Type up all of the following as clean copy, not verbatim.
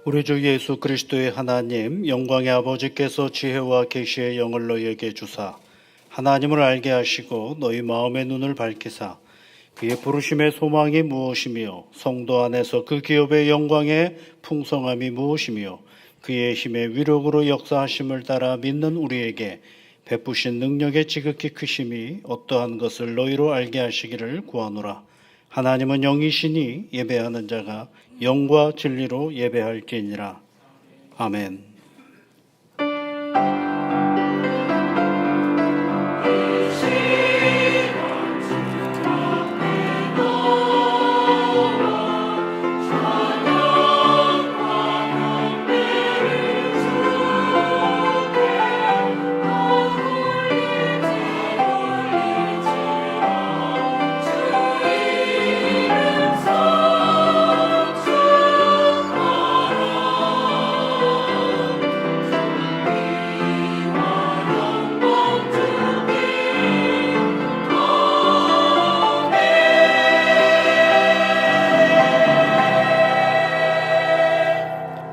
우리 주 예수 그리스도의 하나님 영광의 아버지께서 지혜와 계시의 영을 너희에게 주사 하나님을 알게 하시고 너희 마음의 눈을 밝히사 그의 부르심의 소망이 무엇이며 성도 안에서 그 기업의 영광의 풍성함이 무엇이며 그의 힘의 위력으로 역사하심을 따라 믿는 우리에게 베푸신 능력의 지극히 크심이 어떠한 것을 너희로 알게 하시기를 구하노라. 하나님은 영이시니 예배하는 자가 영과 진리로 예배할지니라. 아멘.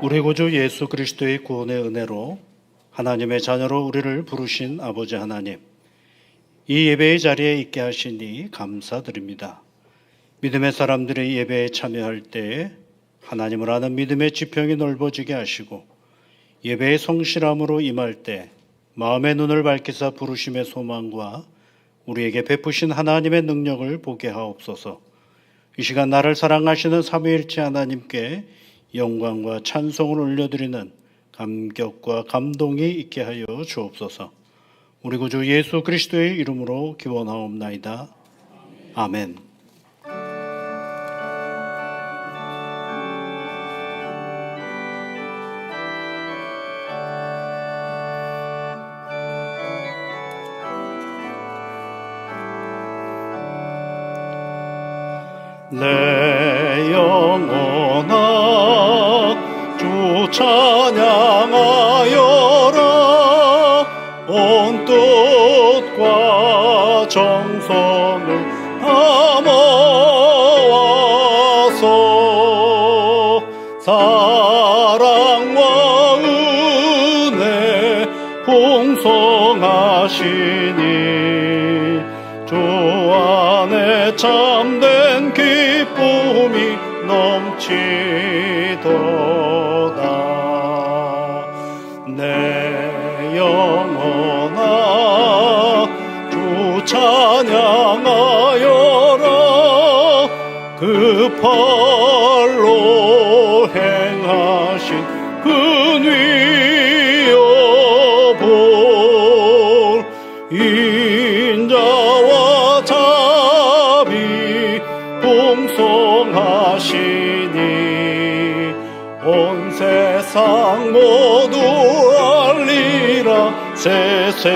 우리 구주 예수 그리스도의 구원의 은혜로 하나님의 자녀로 우리를 부르신 아버지 하나님, 이 예배의 자리에 있게 하시니 감사드립니다. 믿음의 사람들이 예배에 참여할 때에 하나님을 아는 믿음의 지평이 넓어지게 하시고 예배의 성실함으로 임할 때 마음의 눈을 밝히사 부르심의 소망과 우리에게 베푸신 하나님의 능력을 보게 하옵소서. 이 시간 나를 사랑하시는 삼위일체 하나님께 영광과 찬송을 올려드리는 감격과 감동이 있게 하여 주옵소서. 우리 구주 예수 그리스도의 이름으로 기원하옵나이다. 아멘. 내 영혼아 주 찬양하여라. 온 뜻과 정성을 담아와서 사랑과 은혜 풍성하시니 주 안에 참된 기쁨이 넘치도다. 내 영혼아 주 찬양하여라. 그 팔로 행하신 근위여 볼 인자와 자비 풍성하시니 온 세상 모두 알리라 세세토록.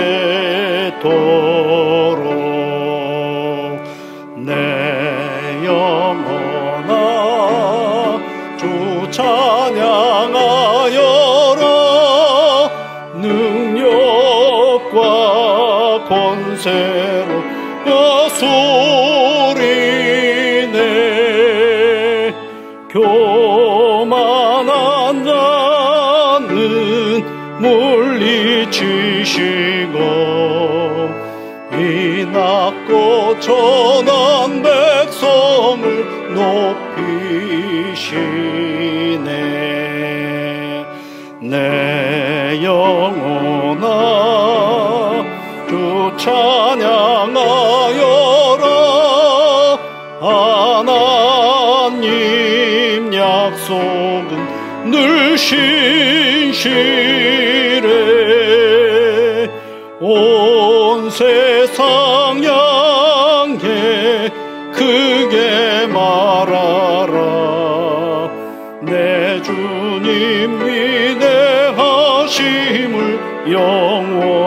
내 영혼아 주 찬양하여라. 능력과 권세로 소리내 교만한 자는 물리치시고 이 낮고 천한 백성을 높이시네. 내 영혼아 주 찬양하여라. 하나님 약속은 늘 신실해. 온 세상 향해 크게 말하라. 내 주님 위대하심을 영원토록.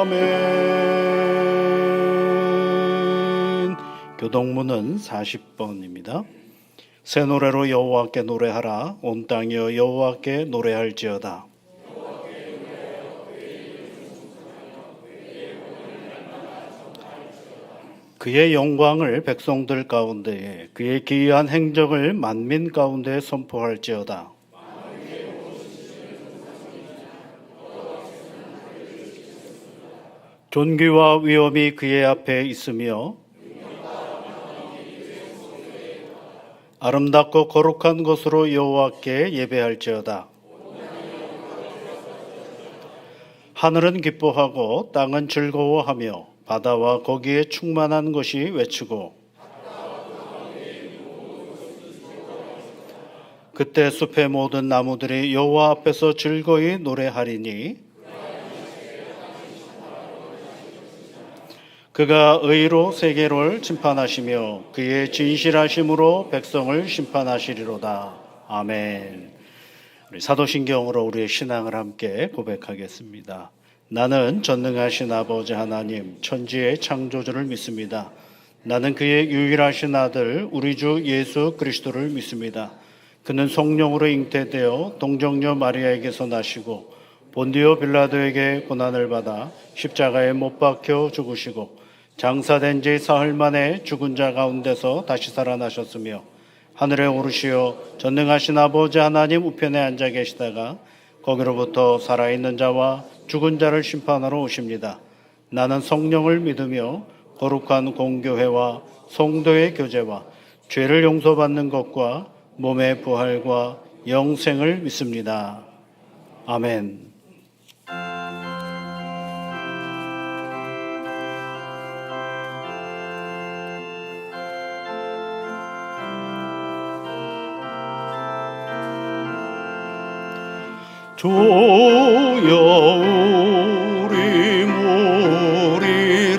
아멘. 교동문은 40번입니다. 새 노래로 여호와께 노래하라. 온 땅이여 여호와께 노래할지어다. 그의 영광을 백성들 가운데에 그의 기이한 행적을 만민 가운데 선포할지어다. 존귀와 위엄이 그의 앞에 있으며 아름답고 거룩한 것으로 여호와께 예배할지어다. 하늘은 기뻐하고 땅은 즐거워하며 바다와 거기에 충만한 것이 외치고 그때 숲의 모든 나무들이 여호와 앞에서 즐거이 노래하리니 그가 의로 세계를 심판하시며 그의 진실하심으로 백성을 심판하시리로다. 아멘. 우리 사도신경으로 우리의 신앙을 함께 고백하겠습니다. 나는 전능하신 아버지 하나님 천지의 창조주를 믿습니다. 나는 그의 유일하신 아들 우리 주 예수 그리스도를 믿습니다. 그는 성령으로 잉태되어 동정녀 마리아에게서 나시고 본디오 빌라도에게 고난을 받아 십자가에 못 박혀 죽으시고 장사된 지 사흘 만에 죽은 자 가운데서 다시 살아나셨으며 하늘에 오르시어 전능하신 아버지 하나님 우편에 앉아 계시다가 거기로부터 살아있는 자와 죽은 자를 심판하러 오십니다. 나는 성령을 믿으며 거룩한 공교회와 성도의 교제와 죄를 용서받는 것과 몸의 부활과 영생을 믿습니다. 아멘. 주여 우리 무리를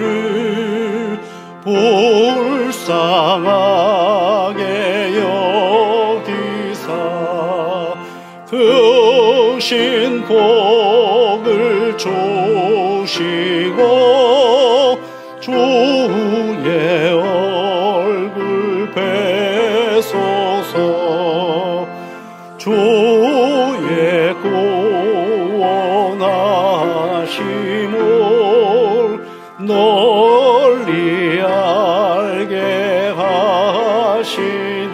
불쌍하게 여기사 크신 복을 주시고 주의 얼굴 뵈소서. 주의 구원하심을 널리 알게 하시니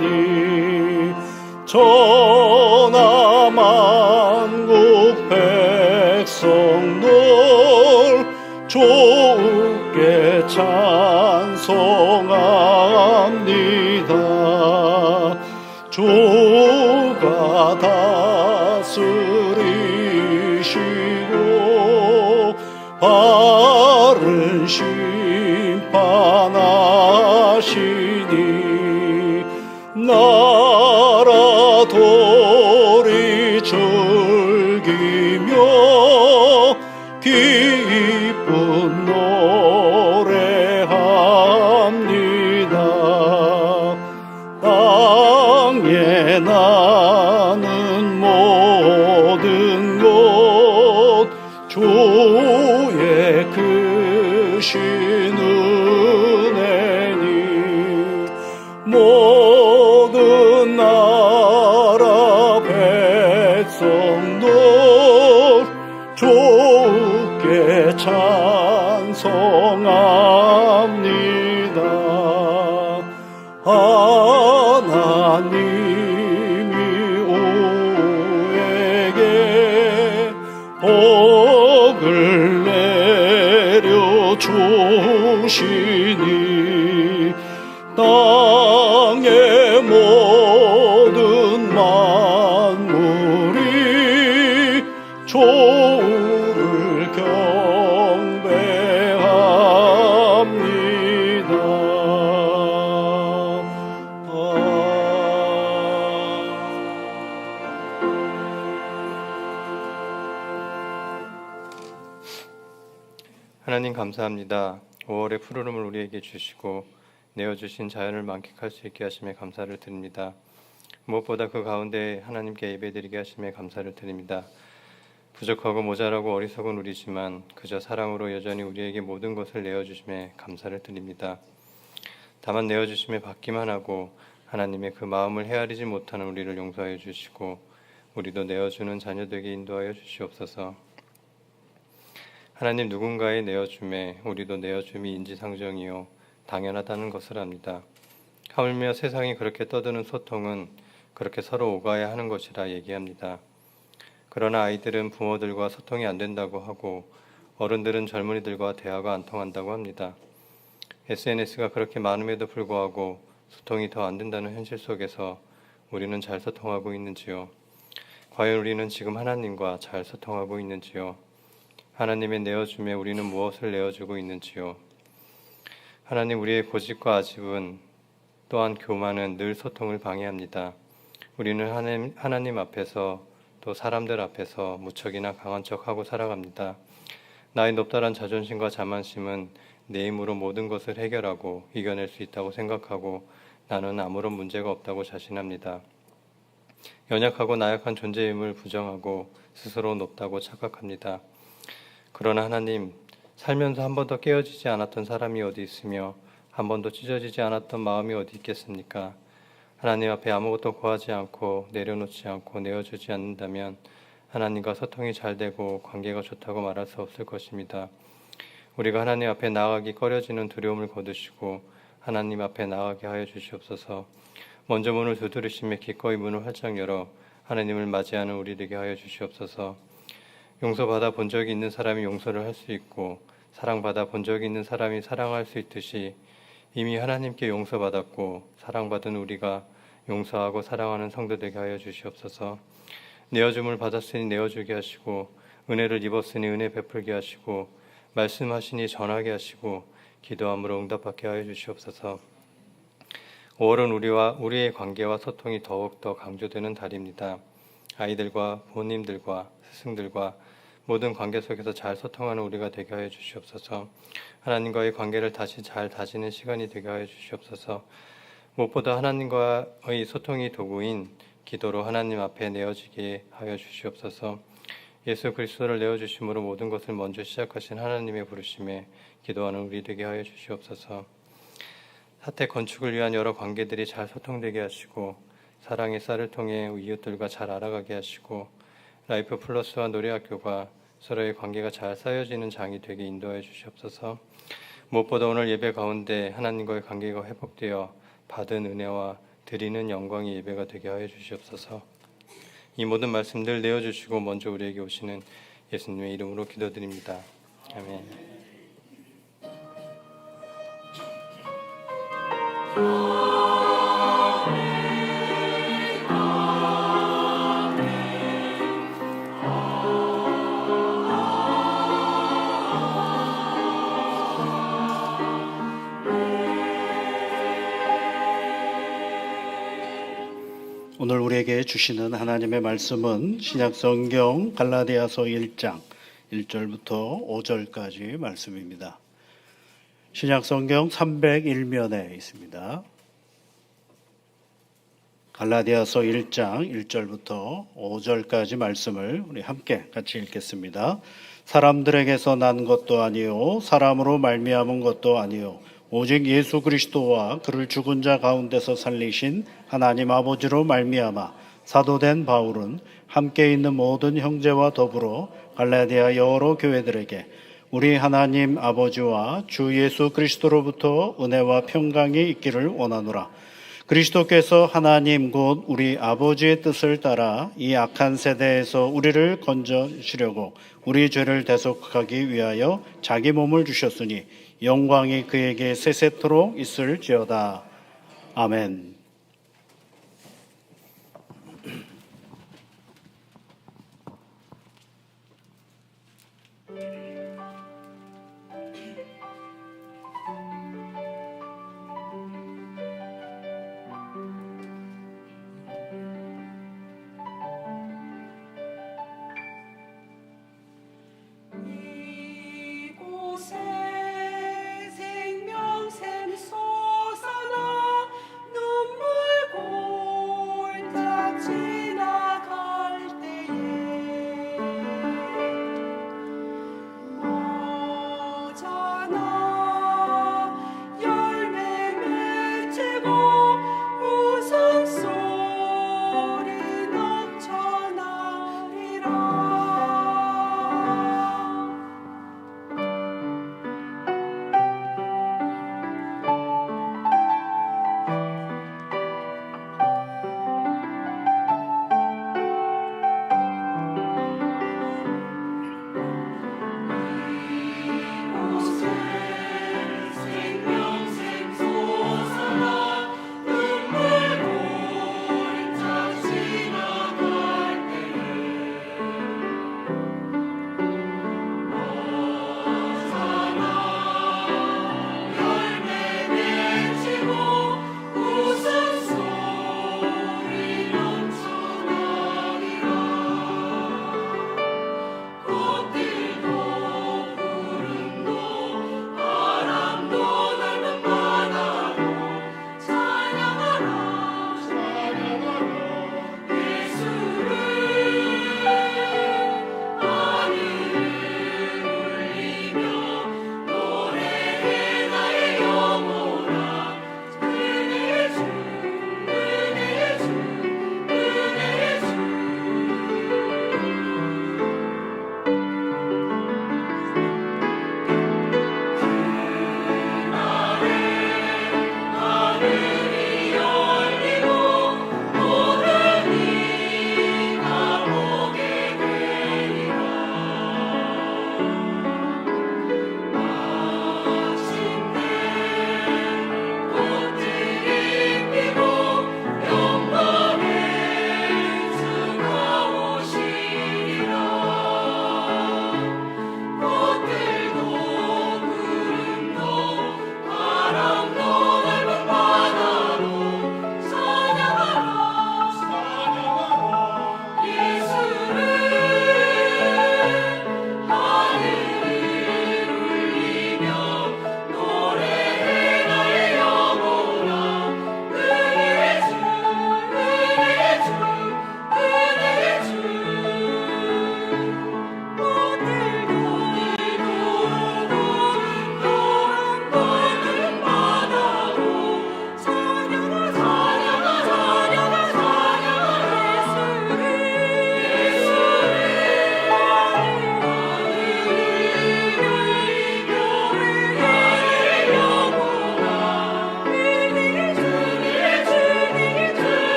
천하 만국 백성들 주께 찬송합니다. 주가 다스리시고 바른 심판하시니 나라들이 즐기며 기쁜 노래합니다. 땅에 나는 모든 것 주의 크신 은혜니 모든 나라 백성들 주께 찬송합니다. 하나님이 우리에게 복을 내려 주시니 땅의 모든 만물이 주를 경배합니다. 하나님 감사합니다. 5월의 푸르름을 우리에게 주시고 내어주신 자연을 만끽할 수 있게 하심에 감사를 드립니다. 무엇보다 그 가운데 하나님께 예배드리게 하심에 감사를 드립니다. 부족하고 모자라고 어리석은 우리지만 그저 사랑으로 여전히 우리에게 모든 것을 내어주심에 감사를 드립니다. 다만 내어주심에 받기만 하고 하나님의 그 마음을 헤아리지 못하는 우리를 용서하여 주시고 우리도 내어주는 자녀되게 인도하여 주시옵소서. 하나님 누군가의 내어줌에 우리도 내어줌이 인지상정이요 당연하다는 것을 압니다. 하물며 세상이 그렇게 떠드는 소통은 그렇게 서로 오가야 하는 것이라 얘기합니다. 그러나 아이들은 부모들과 소통이 안 된다고 하고 어른들은 젊은이들과 대화가 안 통한다고 합니다. SNS가 그렇게 많음에도 불구하고 소통이 더 안 된다는 현실 속에서 우리는 잘 소통하고 있는지요? 과연 우리는 지금 하나님과 잘 소통하고 있는지요? 하나님의 내어줌에 우리는 무엇을 내어주고 있는지요? 하나님, 우리의 고집과 아집은 또한 교만은 늘 소통을 방해합니다. 우리는 하나님 앞에서 또 사람들 앞에서 무척이나 강한 척하고 살아갑니다. 나의 높다란 자존심과 자만심은 내 힘으로 모든 것을 해결하고 이겨낼 수 있다고 생각하고 나는 아무런 문제가 없다고 자신합니다. 연약하고 나약한 존재임을 부정하고 스스로 높다고 착각합니다. 그러나 하나님, 살면서 한 번도 깨어지지 않았던 사람이 어디 있으며 한 번도 찢어지지 않았던 마음이 어디 있겠습니까? 하나님 앞에 아무것도 구하지 않고 내려놓지 않고 내어주지 않는다면 하나님과 소통이 잘 되고 관계가 좋다고 말할 수 없을 것입니다. 우리가 하나님 앞에 나아가기 꺼려지는 두려움을 거두시고 하나님 앞에 나아가게 하여 주시옵소서. 먼저 문을 두드리시며 기꺼이 문을 활짝 열어 하나님을 맞이하는 우리 되게 하여 주시옵소서. 용서받아 본 적이 있는 사람이 용서를 할 수 있고 사랑받아 본 적이 있는 사람이 사랑할 수 있듯이 이미 하나님께 용서받았고 사랑받은 우리가 용서하고 사랑하는 성도 되게 하여 주시옵소서. 내어줌을 받았으니 내어주게 하시고 은혜를 입었으니 은혜 베풀게 하시고 말씀하시니 전하게 하시고 기도함으로 응답받게 하여 주시옵소서. 5월은 우리의 관계와 소통이 더욱더 강조되는 달입니다. 아이들과 부모님들과 스승들과 모든 관계 속에서 잘 소통하는 우리가 되게 하여 주시옵소서. 하나님과의 관계를 다시 잘 다지는 시간이 되게 하여 주시옵소서. 무엇보다 하나님과의 소통이 도구인 기도로 하나님 앞에 내어지게 하여 주시옵소서. 예수 그리스도를 내어주심으로 모든 것을 먼저 시작하신 하나님의 부르심에 기도하는 우리 되게 하여 주시옵소서. 사태 건축을 위한 여러 관계들이 잘 소통되게 하시고 사랑의 쌀을 통해 이웃들과 잘 알아가게 하시고 라이프 플러스와 노래학교가 서로의 관계가 잘 쌓여지는 장이 되게 인도하여 주시옵소서. 무엇보다 오늘 예배 가운데 하나님과의 관계가 회복되어 받은 은혜와 드리는 영광의 예배가 되게 하여 주시옵소서. 이 모든 말씀들 내어주시고 먼저 우리에게 오시는 예수님의 이름으로 기도드립니다. 아멘. 오늘 우리에게 주시는 하나님의 말씀은 신약성경 갈라디아서 1장 1절부터 5절까지 말씀입니다. 신약성경 301면에 있습니다. 갈라디아서 1장 1절부터 5절까지 말씀을 우리 함께 같이 읽겠습니다. 사람들에게서 난 것도 아니요 사람으로 말미암은 것도 아니요 오직 예수 그리스도와 그를 죽은 자 가운데서 살리신 하나님 아버지로 말미암아 사도된 바울은 함께 있는 모든 형제와 더불어 갈라디아 여러 교회들에게 우리 하나님 아버지와 주 예수 그리스도로부터 은혜와 평강이 있기를 원하노라. 그리스도께서 하나님 곧 우리 아버지의 뜻을 따라 이 악한 세대에서 우리를 건져주려고 우리 죄를 대속하기 위하여 자기 몸을 주셨으니 영광이 그에게 세세토록 있을지어다. 아멘. 이곳에 생명샘 솟아나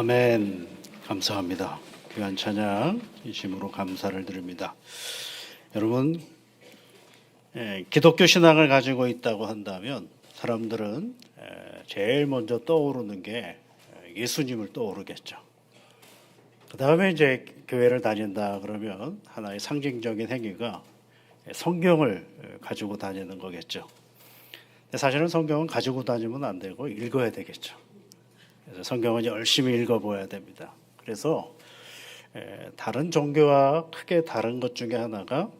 아멘. 감사합니다. 귀한 찬양 진심으로 감사를 드립니다. 여러분, 기독교 신앙을 가지고 있다고 한다면 사람들은 제일 먼저 떠오르는 게 예수님을 떠오르겠죠. 그 다음에 이제 교회를 다닌다 그러면 하나의 상징적인 행위가 성경을 가지고 다니는 거겠죠. 근데 사실은 성경은 가지고 다니면 안 되고 읽어야 되겠죠. 그래서 성경은 열심히 읽어봐야 됩니다. 그래서 다른 종교와 크게 다른 것 중에 하나가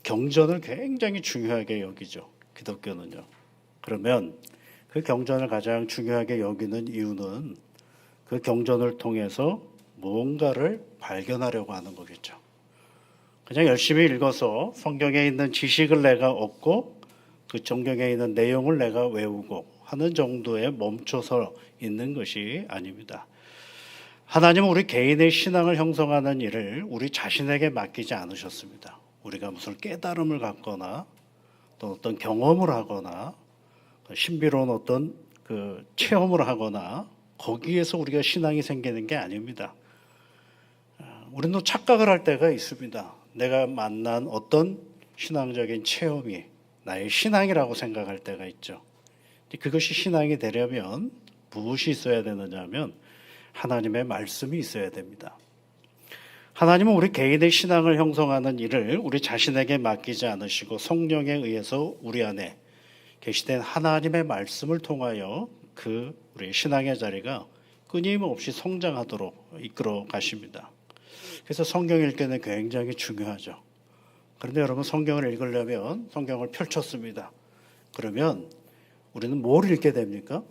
경전을 굉장히 중요하게 여기죠. 기독교는요. 그러면 그 경전을 가장 중요하게 여기는 이유는 그 경전을 통해서 무언가를 발견하려고 하는 거겠죠. 그냥 열심히 읽어서 성경에 있는 지식을 내가 얻고 그 성경에 있는 내용을 내가 외우고 하는 정도에 멈춰서 있는 것이 아닙니다. 하나님은 우리 개인의 신앙을 형성하는 일을 우리 자신에게 맡기지 않으셨습니다. 우리가 무슨 깨달음을 갖거나 또 어떤 경험을 하거나 신비로운 어떤 그 체험을 하거나 거기에서 우리가 신앙이 생기는 게 아닙니다. 우리는 또 착각을 할 때가 있습니다. 내가 만난 어떤 신앙적인 체험이 나의 신앙이라고 생각할 때가 있죠. 그것이 신앙이 되려면 무엇이 있어야 되느냐 하면 하나님의 말씀이 있어야 됩니다. 하나님은 우리 개인의 신앙을 형성하는 일을 우리 자신에게 맡기지 않으시고 성령에 의해서 우리 안에 계시된 하나님의 말씀을 통하여 그 우리 신앙의 자리가 끊임없이 성장하도록 이끌어 가십니다. 그래서 성경 읽기는 굉장히 중요하죠. 그런데 여러분, 성경을 읽으려면 성경을 펼쳤습니다. 그러면 우리는 뭘 읽게 됩니까?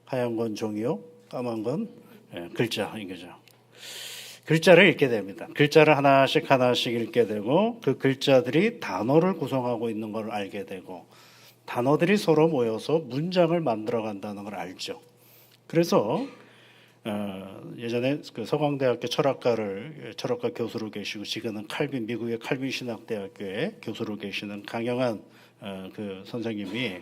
하얀 건 종이요, 까만 건 글자인 거죠. 글자를 읽게 됩니다. 글자를 하나씩 하나씩 읽게 되고 그 글자들이 단어를 구성하고 있는 걸 알게 되고 단어들이 서로 모여서 문장을 만들어 간다는 걸 알죠. 그래서 예전에 그 서강대학교 철학과 교수로 계시고 지금은 미국의 칼빈 신학대학교의 교수로 계시는 강영한 그 선생님이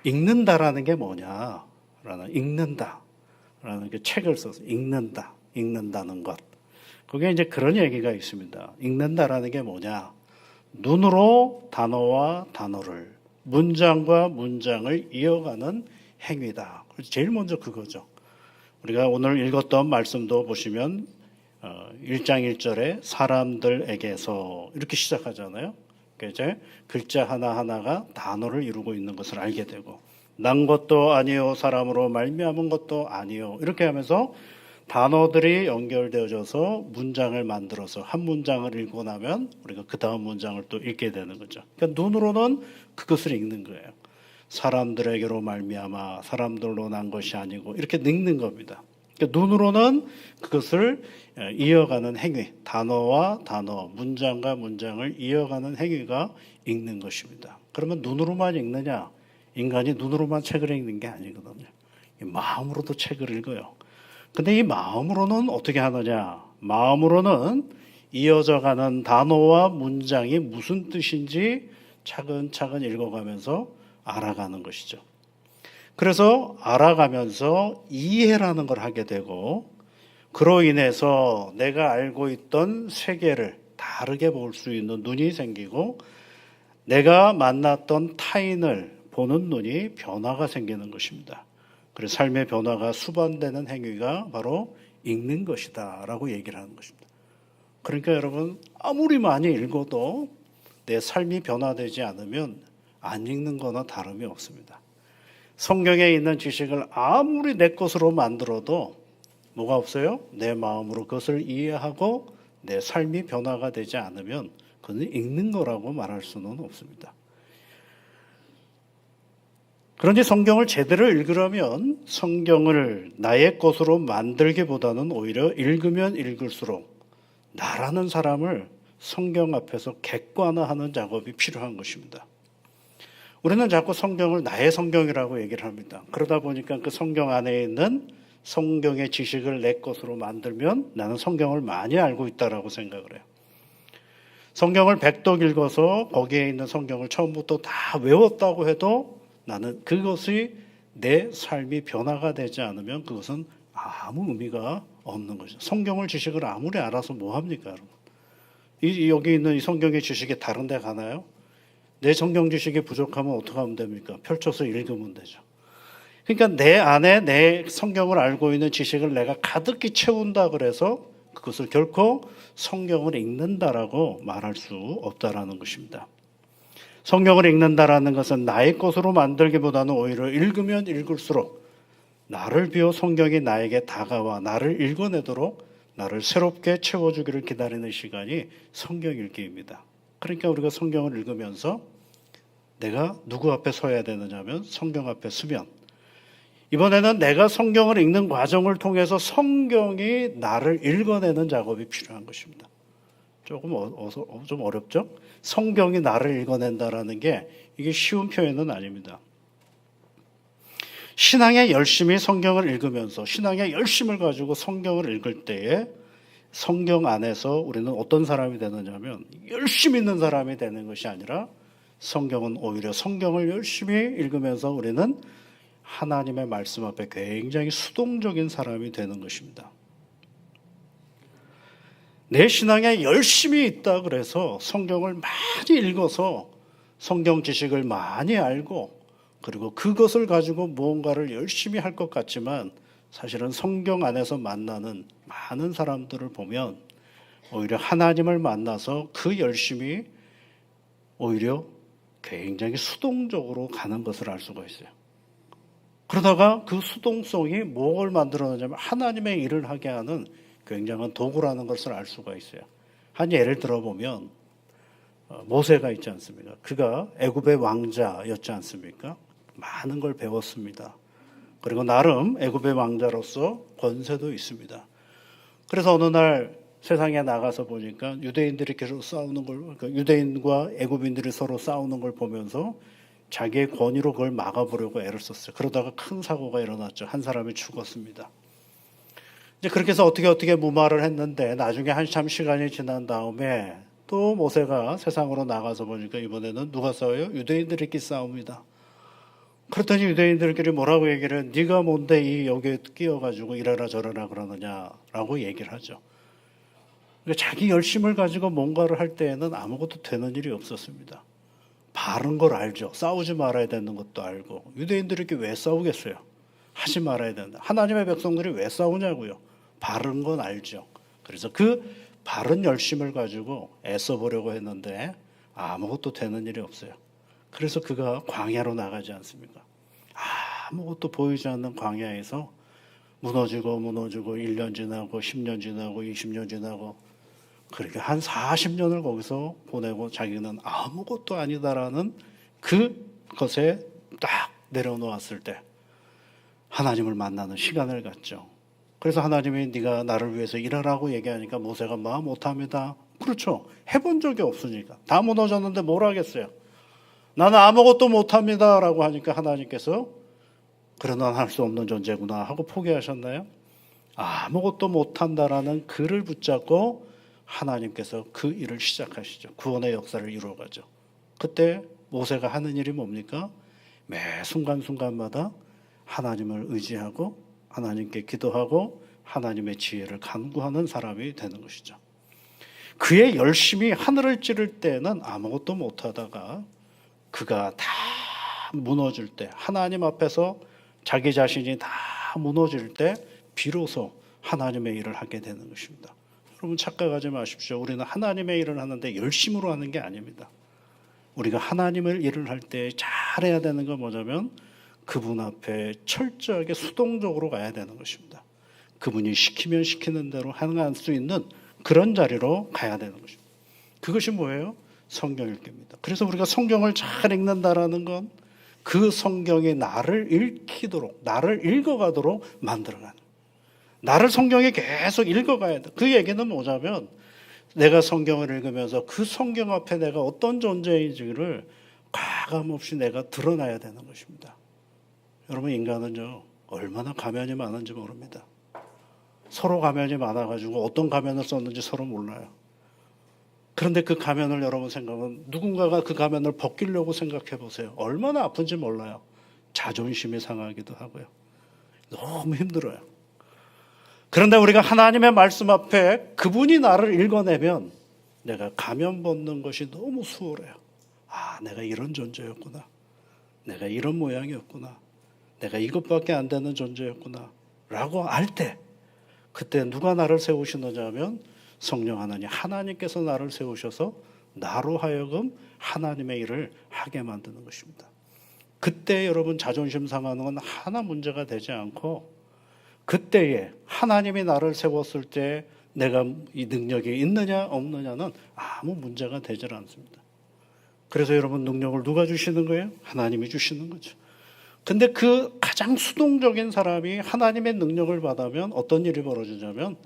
읽는다라는 게 뭐냐라는 읽는다라는 그 책을 써서 읽는다는 것. 거기에 이제 그런 얘기가 있습니다. 읽는다라는 게 뭐냐? 눈으로 단어와 단어를 문장과 문장을 이어가는 행위다. 제일 먼저 그거죠. 우리가 오늘 읽었던 말씀도 보시면 1장 1절에 사람들에게서 이렇게 시작하잖아요. 이제 글자 하나하나가 단어를 이루고 있는 것을 알게 되고 난 것도 아니요 사람으로 말미암은 것도 아니요 이렇게 하면서 단어들이 연결되어져서 문장을 만들어서 한 문장을 읽고 나면 우리가 그 다음 문장을 또 읽게 되는 거죠. 그러니까 눈으로는 그것을 읽는 거예요. 사람들에게로 말미암아 사람들로 난 것이 아니고 이렇게 읽는 겁니다. 그러니까 눈으로는 그것을 이어가는 행위, 단어와 단어, 문장과 문장을 이어가는 행위가 읽는 것입니다. 그러면 눈으로만 읽느냐? 인간이 눈으로만 책을 읽는 게 아니거든요. 마음으로도 책을 읽어요. 근데 이 마음으로는 어떻게 하느냐? 마음으로는 이어져가는 단어와 문장이 무슨 뜻인지 차근차근 읽어가면서 알아가는 것이죠. 그래서 알아가면서 이해라는 걸 하게 되고 그로 인해서 내가 알고 있던 세계를 다르게 볼 수 있는 눈이 생기고 내가 만났던 타인을 보는 눈이 변화가 생기는 것입니다. 그래서 삶의 변화가 수반되는 행위가 바로 읽는 것이다 라고 얘기를 하는 것입니다. 그러니까 여러분, 아무리 많이 읽어도 내 삶이 변화되지 않으면 안 읽는 거나 다름이 없습니다. 성경에 있는 지식을 아무리 내 것으로 만들어도 뭐가 없어요? 내 마음으로 그것을 이해하고 내 삶이 변화가 되지 않으면 그건 읽는 거라고 말할 수는 없습니다. 그런데 성경을 제대로 읽으려면 성경을 나의 것으로 만들기보다는 오히려 읽으면 읽을수록 나라는 사람을 성경 앞에서 객관화하는 작업이 필요한 것입니다. 우리는 자꾸 성경을 나의 성경이라고 얘기를 합니다. 그러다 보니까 그 성경 안에 있는 성경의 지식을 내 것으로 만들면 나는 성경을 많이 알고 있다라고 생각을 해요. 성경을 100독 읽어서 거기에 있는 성경을 처음부터 다 외웠다고 해도 나는 그것이 내 삶이 변화가 되지 않으면 그것은 아무 의미가 없는 거죠. 성경을 지식을 아무리 알아서 뭐 합니까, 여러분? 여기 있는 이 성경의 지식이 다른 데 가나요? 내 성경 지식이 부족하면 어떻게 하면 됩니까? 펼쳐서 읽으면 되죠. 그러니까 내 안에 내 성경을 알고 있는 지식을 내가 가득히 채운다 그래서 그것을 결코 성경을 읽는다라고 말할 수 없다라는 것입니다. 성경을 읽는다라는 것은 나의 것으로 만들기보다는 오히려 읽으면 읽을수록 나를 비워 성경이 나에게 다가와 나를 읽어내도록 나를 새롭게 채워주기를 기다리는 시간이 성경 읽기입니다. 그러니까 우리가 성경을 읽으면서 내가 누구 앞에 서야 되느냐 하면 성경 앞에 서면 이번에는 내가 성경을 읽는 과정을 통해서 성경이 나를 읽어내는 작업이 필요한 것입니다. 좀 어렵죠? 성경이 나를 읽어낸다라는 게 이게 쉬운 표현은 아닙니다. 신앙에 열심히 성경을 읽으면서 신앙의 열심을 가지고 성경을 읽을 때에 성경 안에서 우리는 어떤 사람이 되느냐면 열심히 있는 사람이 되는 것이 아니라 성경은 오히려 성경을 열심히 읽으면서 우리는 하나님의 말씀 앞에 굉장히 수동적인 사람이 되는 것입니다. 내 신앙에 열심히 있다 그래서 성경을 많이 읽어서 성경 지식을 많이 알고 그리고 그것을 가지고 무언가를 열심히 할 것 같지만 사실은 성경 안에서 만나는 많은 사람들을 보면 오히려 하나님을 만나서 그 열심이 오히려 굉장히 수동적으로 가는 것을 알 수가 있어요. 그러다가 그 수동성이 뭘 만들어내냐면 하나님의 일을 하게 하는 굉장한 도구라는 것을 알 수가 있어요. 한 예를 들어보면 모세가 있지 않습니까? 그가 애굽의 왕자였지 않습니까? 많은 걸 배웠습니다. 그리고 나름 애굽의 왕자로서 권세도 있습니다. 그래서 어느 날 세상에 나가서 보니까 유대인들이 계속 싸우는 걸, 그러니까 유대인과 애굽인들이 서로 싸우는 걸 보면서 자기의 권위로 그걸 막아보려고 애를 썼어요. 그러다가 큰 사고가 일어났죠. 한 사람이 죽었습니다. 이제 그렇게 해서 어떻게 무마를 했는데 나중에 한참 시간이 지난 다음에 또 모세가 세상으로 나가서 보니까 이번에는 누가 싸워요? 유대인들끼리 싸웁니다. 그랬더니 유대인들끼리 뭐라고 얘기를 해요? 네가 뭔데 이 여기에 끼어가지고 이래라 저래라 그러느냐라고 얘기를 하죠. 그러니까 자기 열심을 가지고 뭔가를 할 때에는 아무것도 되는 일이 없었습니다. 바른 걸 알죠. 싸우지 말아야 되는 것도 알고. 유대인들끼리 왜 싸우겠어요? 하지 말아야 된다. 하나님의 백성들이 왜 싸우냐고요. 바른 건 알죠. 그래서 그 바른 열심을 가지고 애써 보려고 했는데 아무것도 되는 일이 없어요. 그래서 그가 광야로 나가지 않습니까? 아무것도 보이지 않는 광야에서 무너지고 1년 지나고 10년 지나고 20년 지나고 그렇게 한 40년을 거기서 보내고 자기는 아무것도 아니다라는 그것에 딱 내려놓았을 때 하나님을 만나는 시간을 갖죠. 그래서 하나님이 네가 나를 위해서 일하라고 얘기하니까 모세가 마음 못합니다. 그렇죠. 해본 적이 없으니까. 다 무너졌는데 뭘 하겠어요. 나는 아무것도 못합니다 라고 하니까 하나님께서 그래 난 할 수 없는 존재구나 하고 포기하셨나요? 아무것도 못한다라는 그를 붙잡고 하나님께서 그 일을 시작하시죠. 구원의 역사를 이루어가죠. 그때 모세가 하는 일이 뭡니까? 매 순간순간마다 하나님을 의지하고 하나님께 기도하고 하나님의 지혜를 간구하는 사람이 되는 것이죠. 그의 열심이 하늘을 찌를 때는 아무것도 못하다가 그가 다 무너질 때 하나님 앞에서 자기 자신이 다 무너질 때 비로소 하나님의 일을 하게 되는 것입니다. 여러분 착각하지 마십시오. 우리는 하나님의 일을 하는데 열심으로 하는 게 아닙니다. 우리가 하나님의 일을 할 때 잘해야 되는 건 뭐냐면 그분 앞에 철저하게 수동적으로 가야 되는 것입니다. 그분이 시키면 시키는 대로 행할 수 있는 그런 자리로 가야 되는 것입니다. 그것이 뭐예요? 성경 읽기입니다. 그래서 우리가 성경을 잘 읽는다라는 건 그 성경이 나를 읽히도록 나를 읽어가도록 만들어가는 나를 성경에 계속 읽어가야 돼. 그 얘기는 뭐냐면 내가 성경을 읽으면서 그 성경 앞에 내가 어떤 존재인지를 가감없이 내가 드러나야 되는 것입니다. 여러분 인간은요 얼마나 가면이 많은지 모릅니다. 서로 가면이 많아가지고 어떤 가면을 썼는지 서로 몰라요. 그런데 그 가면을 여러분 생각은 누군가가 그 가면을 벗기려고 생각해 보세요. 얼마나 아픈지 몰라요. 자존심이 상하기도 하고요. 너무 힘들어요. 그런데 우리가 하나님의 말씀 앞에 그분이 나를 읽어내면 내가 가면 벗는 것이 너무 수월해요. 아, 내가 이런 존재였구나. 내가 이런 모양이었구나. 내가 이것밖에 안 되는 존재였구나. 라고 알 때, 그때 누가 나를 세우시느냐 하면 성령 하나님께서 나를 세우셔서 나로 하여금 하나님의 일을 하게 만드는 것입니다. 그때 여러분 자존심 상하는 건 하나 문제가 되지 않고, 그때에 하나님이 나를 세웠을 때 내가 이 능력이 있느냐 없느냐는 아무 문제가 되질 않습니다. 그래서 여러분, 능력을 누가 주시는 거예요? 하나님이 주시는 거죠. 근데 그 가장 수동적인 사람이 하나님의 능력을 받으면 어떤 일이 벌어지냐면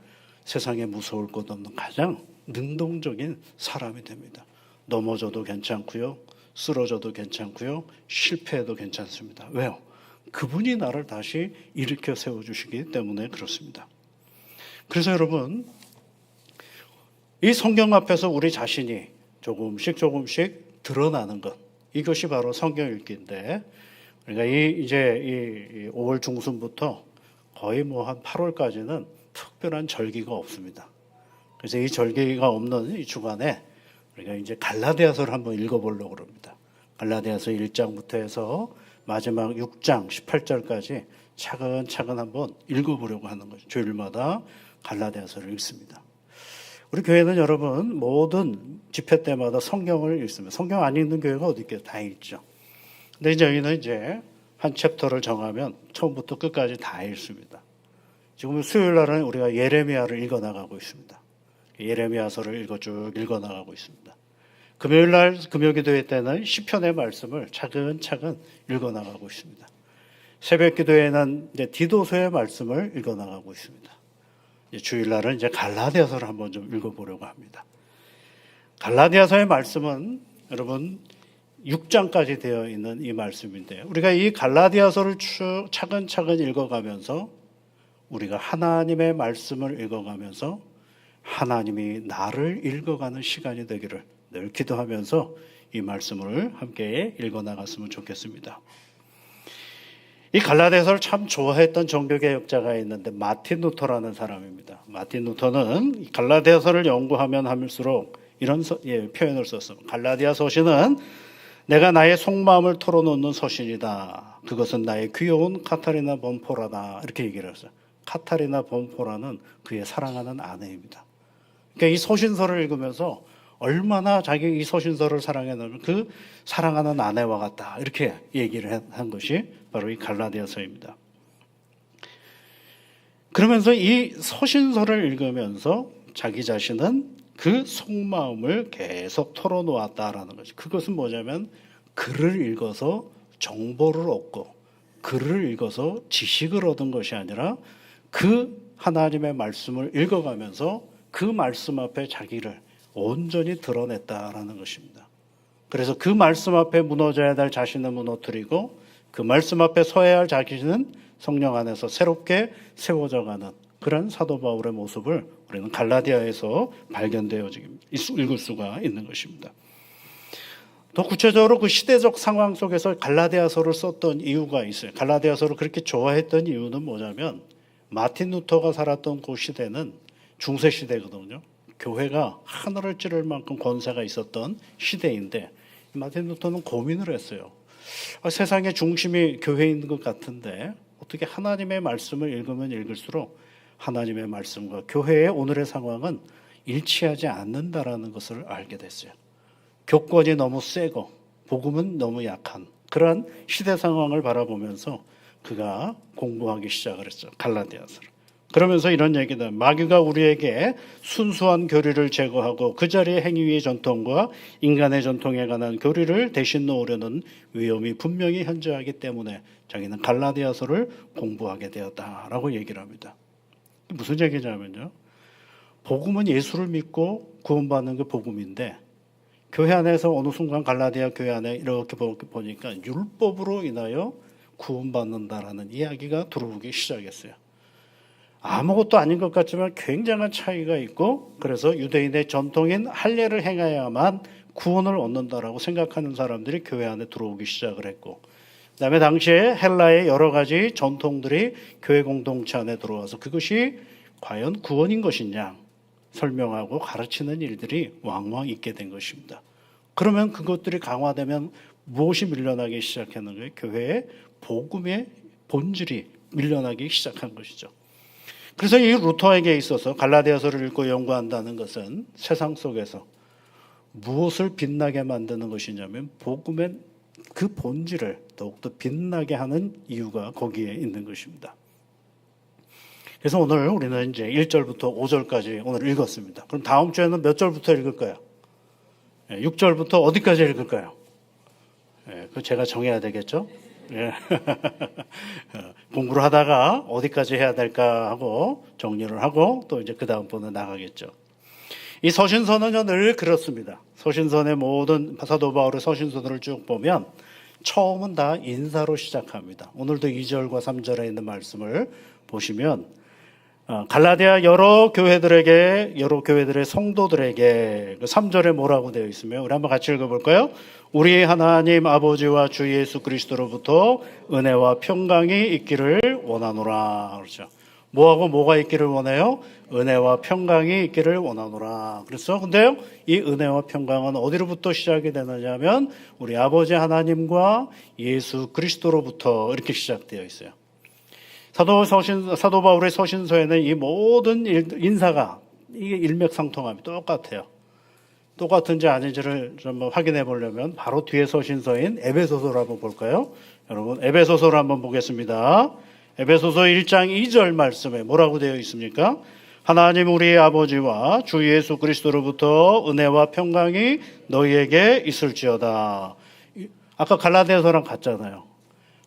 세상에 무서울 것 없는 가장 능동적인 사람이 됩니다. 넘어져도 괜찮고요, 쓰러져도 괜찮고요, 실패해도 괜찮습니다. 왜요? 그분이 나를 다시 일으켜 세워주시기 때문에 그렇습니다. 그래서 여러분, 이 성경 앞에서 우리 자신이 조금씩 드러나는 것, 이것이 바로 성경 읽기인데, 그러니까 이제 5월 중순부터 거의 한 8월까지는 특별한 절기가 없습니다. 그래서 이 절기가 없는 이 주간에 우리가 이제 갈라디아서를 한번 읽어보려고 합니다. 갈라디아서 1장부터 해서 마지막 6장 18절까지 차근차근 한번 읽어보려고 하는 거죠. 주일마다 갈라디아서를 읽습니다. 우리 교회는 여러분 모든 집회 때마다 성경을 읽습니다. 성경 안 읽는 교회가 어디 있겠어요? 다 읽죠. 근데 저희는 이제 한 챕터를 정하면 처음부터 끝까지 다 읽습니다. 지금 수요일 날은 우리가 예레미야를 읽어나가고 있습니다. 예레미야서를 쭉 읽어나가고 있습니다. 금요일 날 금요기도회 때는 시편의 말씀을 차근차근 읽어나가고 있습니다. 새벽 기도회는 이제 디도서의 말씀을 읽어나가고 있습니다. 주일 날은 이제 갈라디아서를 한번 좀 읽어보려고 합니다. 갈라디아서의 말씀은 여러분 6장까지 되어 있는 이 말씀인데요. 우리가 이 갈라디아서를 차근차근 읽어가면서 우리가 하나님의 말씀을 읽어가면서 하나님이 나를 읽어가는 시간이 되기를 늘 기도하면서 이 말씀을 함께 읽어나갔으면 좋겠습니다. 이 갈라디아서를 참 좋아했던 종교개혁자가 있는데 마틴 루터라는 사람입니다. 마틴 루터는 갈라디아서를 연구하면 할수록 이런 표현을 썼습니다. 갈라디아 서신은 내가 나의 속마음을 털어놓는 서신이다. 그것은 나의 귀여운 카타리나 범포라다. 이렇게 얘기를 했어요. 카타리나 범포라는 그의 사랑하는 아내입니다. 그러니까 이 서신서를 읽으면서 얼마나 자기 이 서신서를 사랑했냐면 그 사랑하는 아내와 같다. 이렇게 얘기를 한 것이 바로 이 갈라디아서입니다. 그러면서 이 서신서를 읽으면서 자기 자신은 그 속마음을 계속 털어놓았다라는 거죠. 그것은 뭐냐면 글을 읽어서 정보를 얻고 글을 읽어서 지식을 얻은 것이 아니라 그 하나님의 말씀을 읽어가면서 그 말씀 앞에 자기를 온전히 드러냈다라는 것입니다. 그래서 그 말씀 앞에 무너져야 될 자신을 무너뜨리고 그 말씀 앞에 서야 할 자신은 성령 안에서 새롭게 세워져가는 그런 사도 바울의 모습을 우리는 갈라디아에서 발견되어 읽을 수가 있는 것입니다. 더 구체적으로 그 시대적 상황 속에서 갈라디아서를 썼던 이유가 있어요. 갈라디아서를 그렇게 좋아했던 이유는 뭐냐면 마틴 루터가 살았던 그 시대는 중세 시대거든요. 교회가 하늘을 찌를 만큼 권세가 있었던 시대인데 마틴 루터는 고민을 했어요. 세상의 중심이 교회에 있는 것 같은데 어떻게 하나님의 말씀을 읽으면 읽을수록 하나님의 말씀과 교회의 오늘의 상황은 일치하지 않는다라는 것을 알게 됐어요. 교권이 너무 세고 복음은 너무 약한 그런 시대 상황을 바라보면서 그가 공부하기 시작을 했어요. 갈라디아서를. 그러면서 이런 얘기다. 마귀가 우리에게 순수한 교리를 제거하고 그 자리에 행위의 전통과 인간의 전통에 관한 교리를 대신 놓으려는 위험이 분명히 현저하기 때문에 자기는 갈라디아서를 공부하게 되었다라고 얘기를 합니다. 무슨 얘기냐면요. 복음은 예수를 믿고 구원받는 게 복음인데 교회 안에서 어느 순간 갈라디아 교회 안에 이렇게 보니까 율법으로 인하여 구원받는다라는 이야기가 들어오기 시작했어요. 아무것도 아닌 것 같지만 굉장한 차이가 있고 그래서 유대인의 전통인 할례를 행해야만 구원을 얻는다라고 생각하는 사람들이 교회 안에 들어오기 시작을 했고 그다음에 당시에 헬라의 여러 가지 전통들이 교회 공동체 안에 들어와서 그것이 과연 구원인 것이냐 설명하고 가르치는 일들이 왕왕 있게 된 것입니다. 그러면 그것들이 강화되면 무엇이 밀려나기 시작하는 거예요? 교회의 복음의 본질이 밀려나기 시작한 것이죠. 그래서 이 루터에게 있어서 갈라디아서를 읽고 연구한다는 것은 세상 속에서 무엇을 빛나게 만드는 것이냐면 복음의 그 본질을 더욱더 빛나게 하는 이유가 거기에 있는 것입니다. 그래서 오늘 우리는 이제 1절부터 5절까지 오늘 읽었습니다. 그럼 다음 주에는 몇 절부터 읽을까요? 6절부터 어디까지 읽을까요? 그거 제가 정해야 되겠죠? 공부를 하다가 어디까지 해야 될까 하고 정리를 하고 또 이제 그 다음번에 나가겠죠. 이 서신서는요 늘 그렇습니다. 서신서의 모든 사도 바울의 서신서들을 쭉 보면 처음은 다 인사로 시작합니다. 오늘도 2절과 3절에 있는 말씀을 보시면 갈라디아 여러 교회들의 성도들에게 3절에 뭐라고 되어 있으며 우리 한번 같이 읽어볼까요? 우리 하나님 아버지와 주 예수 그리스도로부터 은혜와 평강이 있기를 원하노라. 그렇죠. 뭐하고 뭐가 있기를 원해요? 은혜와 평강이 있기를 원하노라. 그래서 근데요, 이 은혜와 평강은 어디로부터 시작이 되느냐면 우리 아버지 하나님과 예수 그리스도로부터 이렇게 시작되어 있어요. 사도 바울의 서신서에는 이 모든 인사가 이게 일맥상통함이 똑같아요. 똑같은지 아닌지를 좀 확인해 보려면 바로 뒤에 서신서인 에베소서를 한번 볼까요? 여러분 에베소서를 한번 보겠습니다. 에베소서 1장 2절 말씀에 뭐라고 되어 있습니까? 하나님 우리 아버지와 주 예수 그리스도로부터 은혜와 평강이 너희에게 있을지어다. 아까 갈라디아서랑 같잖아요.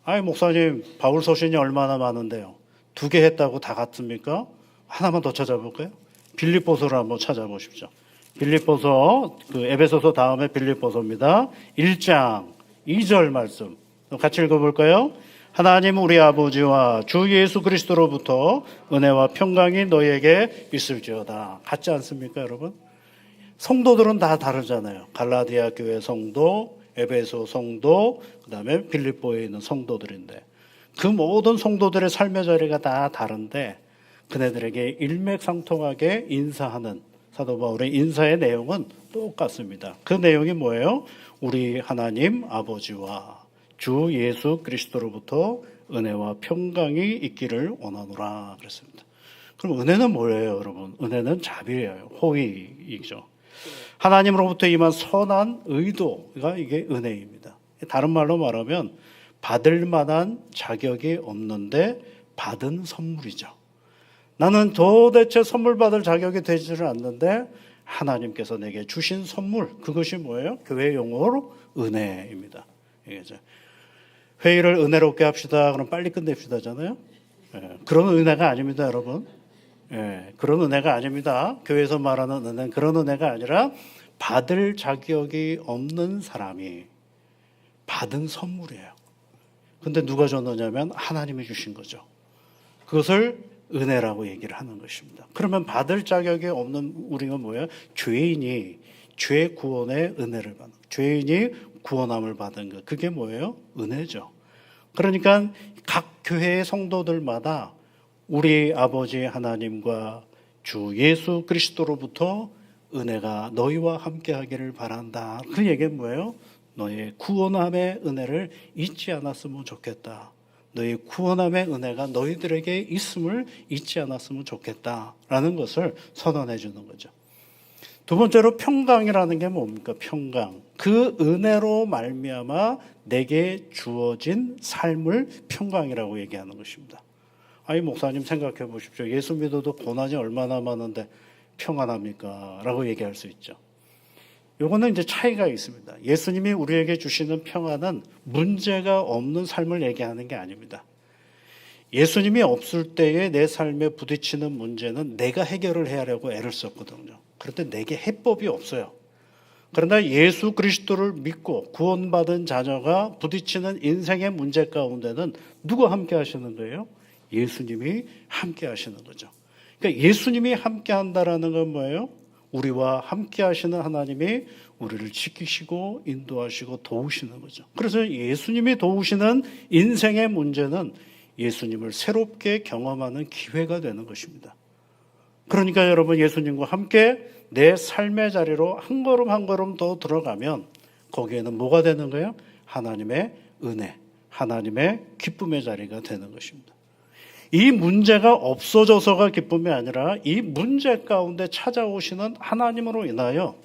아니 목사님 바울 서신이 얼마나 많은데요. 2개 했다고 다 같습니까? 하나만 더 찾아볼까요? 빌립보서를 한번 찾아보십시오. 빌립보서 에베소서 다음에 빌립보서입니다. 1장 2절 말씀 같이 읽어볼까요? 하나님 우리 아버지와 주 예수 그리스도로부터 은혜와 평강이 너희에게 있을지어다. 같지 않습니까 여러분? 성도들은 다 다르잖아요. 갈라디아 교회 성도, 에베소 성도, 그 다음에 빌립보에 있는 성도들인데 그 모든 성도들의 삶의 자리가 다 다른데 그네들에게 일맥상통하게 인사하는 사도 바울의 인사의 내용은 똑같습니다. 그 내용이 뭐예요? 우리 하나님 아버지와 주 예수 그리스도로부터 은혜와 평강이 있기를 원하노라 그랬습니다. 그럼 은혜는 뭐예요 여러분? 은혜는 자비예요. 호의이죠. 하나님으로부터 임한 선한 의도가 이게 은혜입니다. 다른 말로 말하면 받을 만한 자격이 없는데 받은 선물이죠. 나는 도대체 선물 받을 자격이 되지를 않는데 하나님께서 내게 주신 선물, 그것이 뭐예요? 교회 용어로 은혜입니다. 회의를 은혜롭게 합시다. 그럼 빨리 끝냅시다잖아요. 그런 은혜가 아닙니다, 여러분. 그런 은혜가 아닙니다. 교회에서 말하는 은혜는 그런 은혜가 아니라 받을 자격이 없는 사람이 받은 선물이에요. 근데 누가 줬느냐면 하나님이 주신 거죠. 그것을 은혜라고 얘기를 하는 것입니다. 그러면 받을 자격이 없는 우리가 뭐예요? 죄인이 죄 구원의 은혜를 받는, 죄인이 구원함을 받은 것, 그게 뭐예요? 은혜죠. 그러니까 각 교회의 성도들마다 우리 아버지 하나님과 주 예수 그리스도로부터 은혜가 너희와 함께 하기를 바란다. 그 얘기는 뭐예요? 너희의 구원함의 은혜를 잊지 않았으면 좋겠다. 너희 구원함의 은혜가 너희들에게 있음을 잊지 않았으면 좋겠다라는 것을 선언해 주는 거죠. 두 번째로 평강이라는 게 뭡니까? 평강. 그 은혜로 말미암아 내게 주어진 삶을 평강이라고 얘기하는 것입니다. 아니 목사님 생각해 보십시오. 예수 믿어도 고난이 얼마나 많은데 평안합니까? 라고 얘기할 수 있죠. 요거는 이제 차이가 있습니다. 예수님이 우리에게 주시는 평안은 문제가 없는 삶을 얘기하는 게 아닙니다. 예수님이 없을 때에 내 삶에 부딪히는 문제는 내가 해결을 해야 하려고 애를 썼거든요. 그런데 내게 해법이 없어요. 그러나 예수 그리스도를 믿고 구원받은 자녀가 부딪히는 인생의 문제 가운데는 누가 함께 하시는 거예요? 예수님이 함께 하시는 거죠. 그러니까 예수님이 함께 한다라는 건 뭐예요? 우리와 함께 하시는 하나님이 우리를 지키시고 인도하시고 도우시는 거죠. 그래서 예수님이 도우시는 인생의 문제는 예수님을 새롭게 경험하는 기회가 되는 것입니다. 그러니까 여러분 예수님과 함께 내 삶의 자리로 한 걸음 한 걸음 더 들어가면 거기에는 뭐가 되는 거예요? 하나님의 은혜, 하나님의 기쁨의 자리가 되는 것입니다. 이 문제가 없어져서가 기쁨이 아니라 이 문제 가운데 찾아오시는 하나님으로 인하여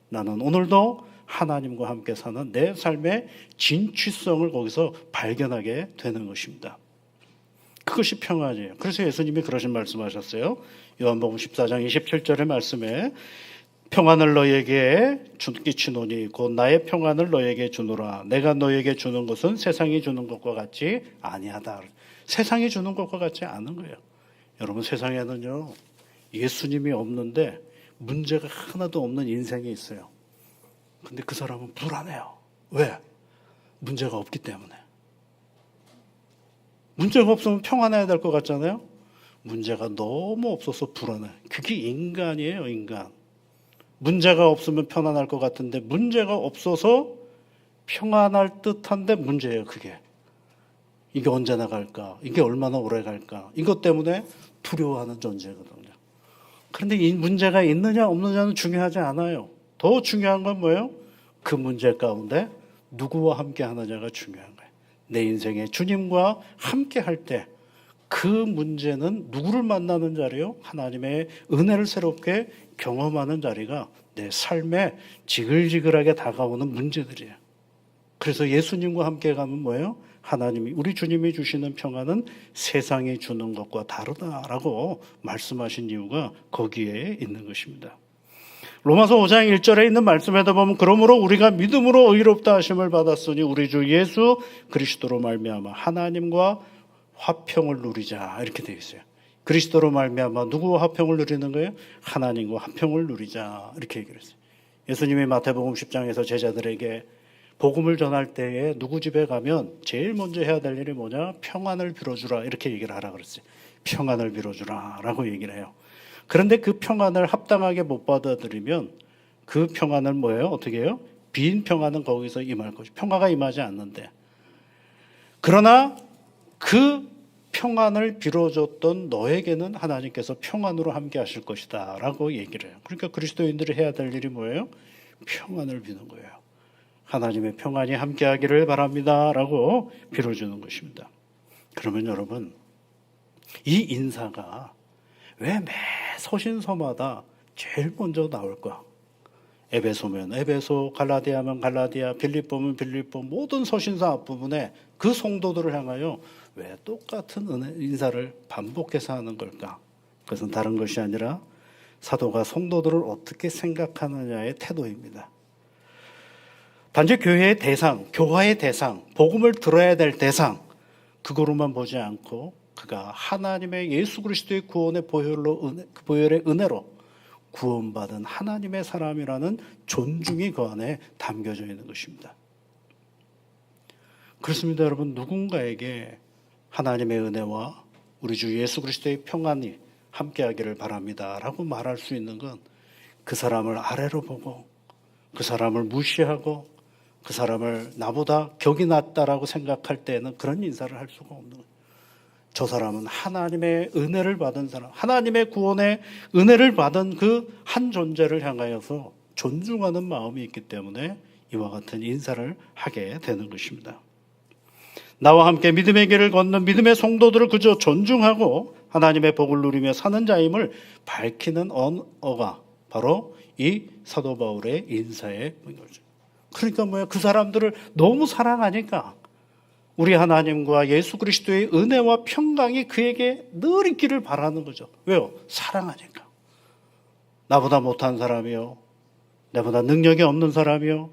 나는 오늘도 하나님과 함께 사는 내 삶의 진취성을 거기서 발견하게 되는 것입니다. 그것이 평안이에요. 그래서 예수님이 그러신 말씀하셨어요. 요한복음 14장 27절의 말씀에 평안을 너에게 끼치노니 곧 나의 평안을 너에게 주노라. 내가 너에게 주는 것은 세상이 주는 것과 같지 아니하다. 세상이 주는 것과 같지 않은 거예요. 여러분 세상에는요 예수님이 없는데 문제가 하나도 없는 인생이 있어요. 근데 그 사람은 불안해요. 왜? 문제가 없기 때문에. 문제가 없으면 평안해야 될 것 같잖아요. 문제가 너무 없어서 불안해. 그게 인간이에요, 인간. 문제가 없으면 편안할 것 같은데 문제가 없어서 평안할 듯한데 문제예요, 그게. 이게 언제 나갈까? 이게 얼마나 오래 갈까? 이것 때문에 두려워하는 존재거든요. 그런데 이 문제가 있느냐 없느냐는 중요하지 않아요. 더 중요한 건 뭐예요? 그 문제 가운데 누구와 함께 하느냐가 중요한 거예요. 내 인생에 주님과 함께 할 때 그 문제는 누구를 만나는 자리요? 하나님의 은혜를 새롭게 경험하는 자리가 내 삶에 지글지글하게 다가오는 문제들이에요. 그래서 예수님과 함께 가면 뭐예요? 하나님이 우리 주님이 주시는 평안은 세상이 주는 것과 다르다라고 말씀하신 이유가 거기에 있는 것입니다. 로마서 5장 1절에 있는 말씀에도 보면 그러므로 우리가 믿음으로 의롭다 하심을 받았으니 우리 주 예수 그리스도로 말미암아 하나님과 화평을 누리자 이렇게 되어 있어요. 그리스도로 말미암아 누구와 화평을 누리는 거예요? 하나님과 화평을 누리자 이렇게 얘기를 했어요. 예수님이 마태복음 10장에서 제자들에게 복음을 전할 때에 누구 집에 가면 제일 먼저 해야 될 일이 뭐냐? 평안을 빌어주라 이렇게 얘기를 하라 그랬어요. 평안을 빌어주라 라고 얘기를 해요. 그런데 그 평안을 합당하게 못 받아들이면 그 평안을 뭐예요? 어떻게 해요? 빈 평안은 거기서 임할 것이 평화가 임하지 않는데 그러나 그 평안을 빌어줬던 너에게는 하나님께서 평안으로 함께 하실 것이다 라고 얘기를 해요. 그러니까 그리스도인들이 해야 될 일이 뭐예요? 평안을 비는 거예요. 하나님의 평안이 함께 하기를 바랍니다 라고 빌어주는 것입니다. 그러면 여러분 이 인사가 왜 매 서신서마다 제일 먼저 나올까? 에베소면 에베소, 갈라디아면 갈라디아, 빌립보면 빌립보 모든 서신서 앞부분에 그 성도들을 향하여 왜 똑같은 인사를 반복해서 하는 걸까? 그것은 다른 것이 아니라 사도가 성도들을 어떻게 생각하느냐의 태도입니다. 단지 교회의 대상, 교화의 대상, 복음을 들어야 될 대상 그거로만 보지 않고 그가 하나님의 예수 그리스도의 구원의 보혈의 은혜로 구원받은 하나님의 사람이라는 존중이 그 안에 담겨져 있는 것입니다. 그렇습니다, 여러분. 누군가에게 하나님의 은혜와 우리 주 예수 그리스도의 평안이 함께하기를 바랍니다라고 말할 수 있는 건 그 사람을 아래로 보고 그 사람을 무시하고 그 사람을 나보다 격이 낮다라고 생각할 때는 그런 인사를 할 수가 없는 거예요. 저 사람은 하나님의 은혜를 받은 사람, 하나님의 구원의 은혜를 받은 그 한 존재를 향하여서 존중하는 마음이 있기 때문에 이와 같은 인사를 하게 되는 것입니다. 나와 함께 믿음의 길을 걷는 믿음의 성도들을 그저 존중하고 하나님의 복을 누리며 사는 자임을 밝히는 언어가 바로 이 사도 바울의 인사의 거죠. 그러니까 뭐야? 그 사람들을 너무 사랑하니까 우리 하나님과 예수 그리스도의 은혜와 평강이 그에게 늘 있기를 바라는 거죠. 왜요? 사랑하니까. 나보다 못한 사람이요, 나보다 능력이 없는 사람이요,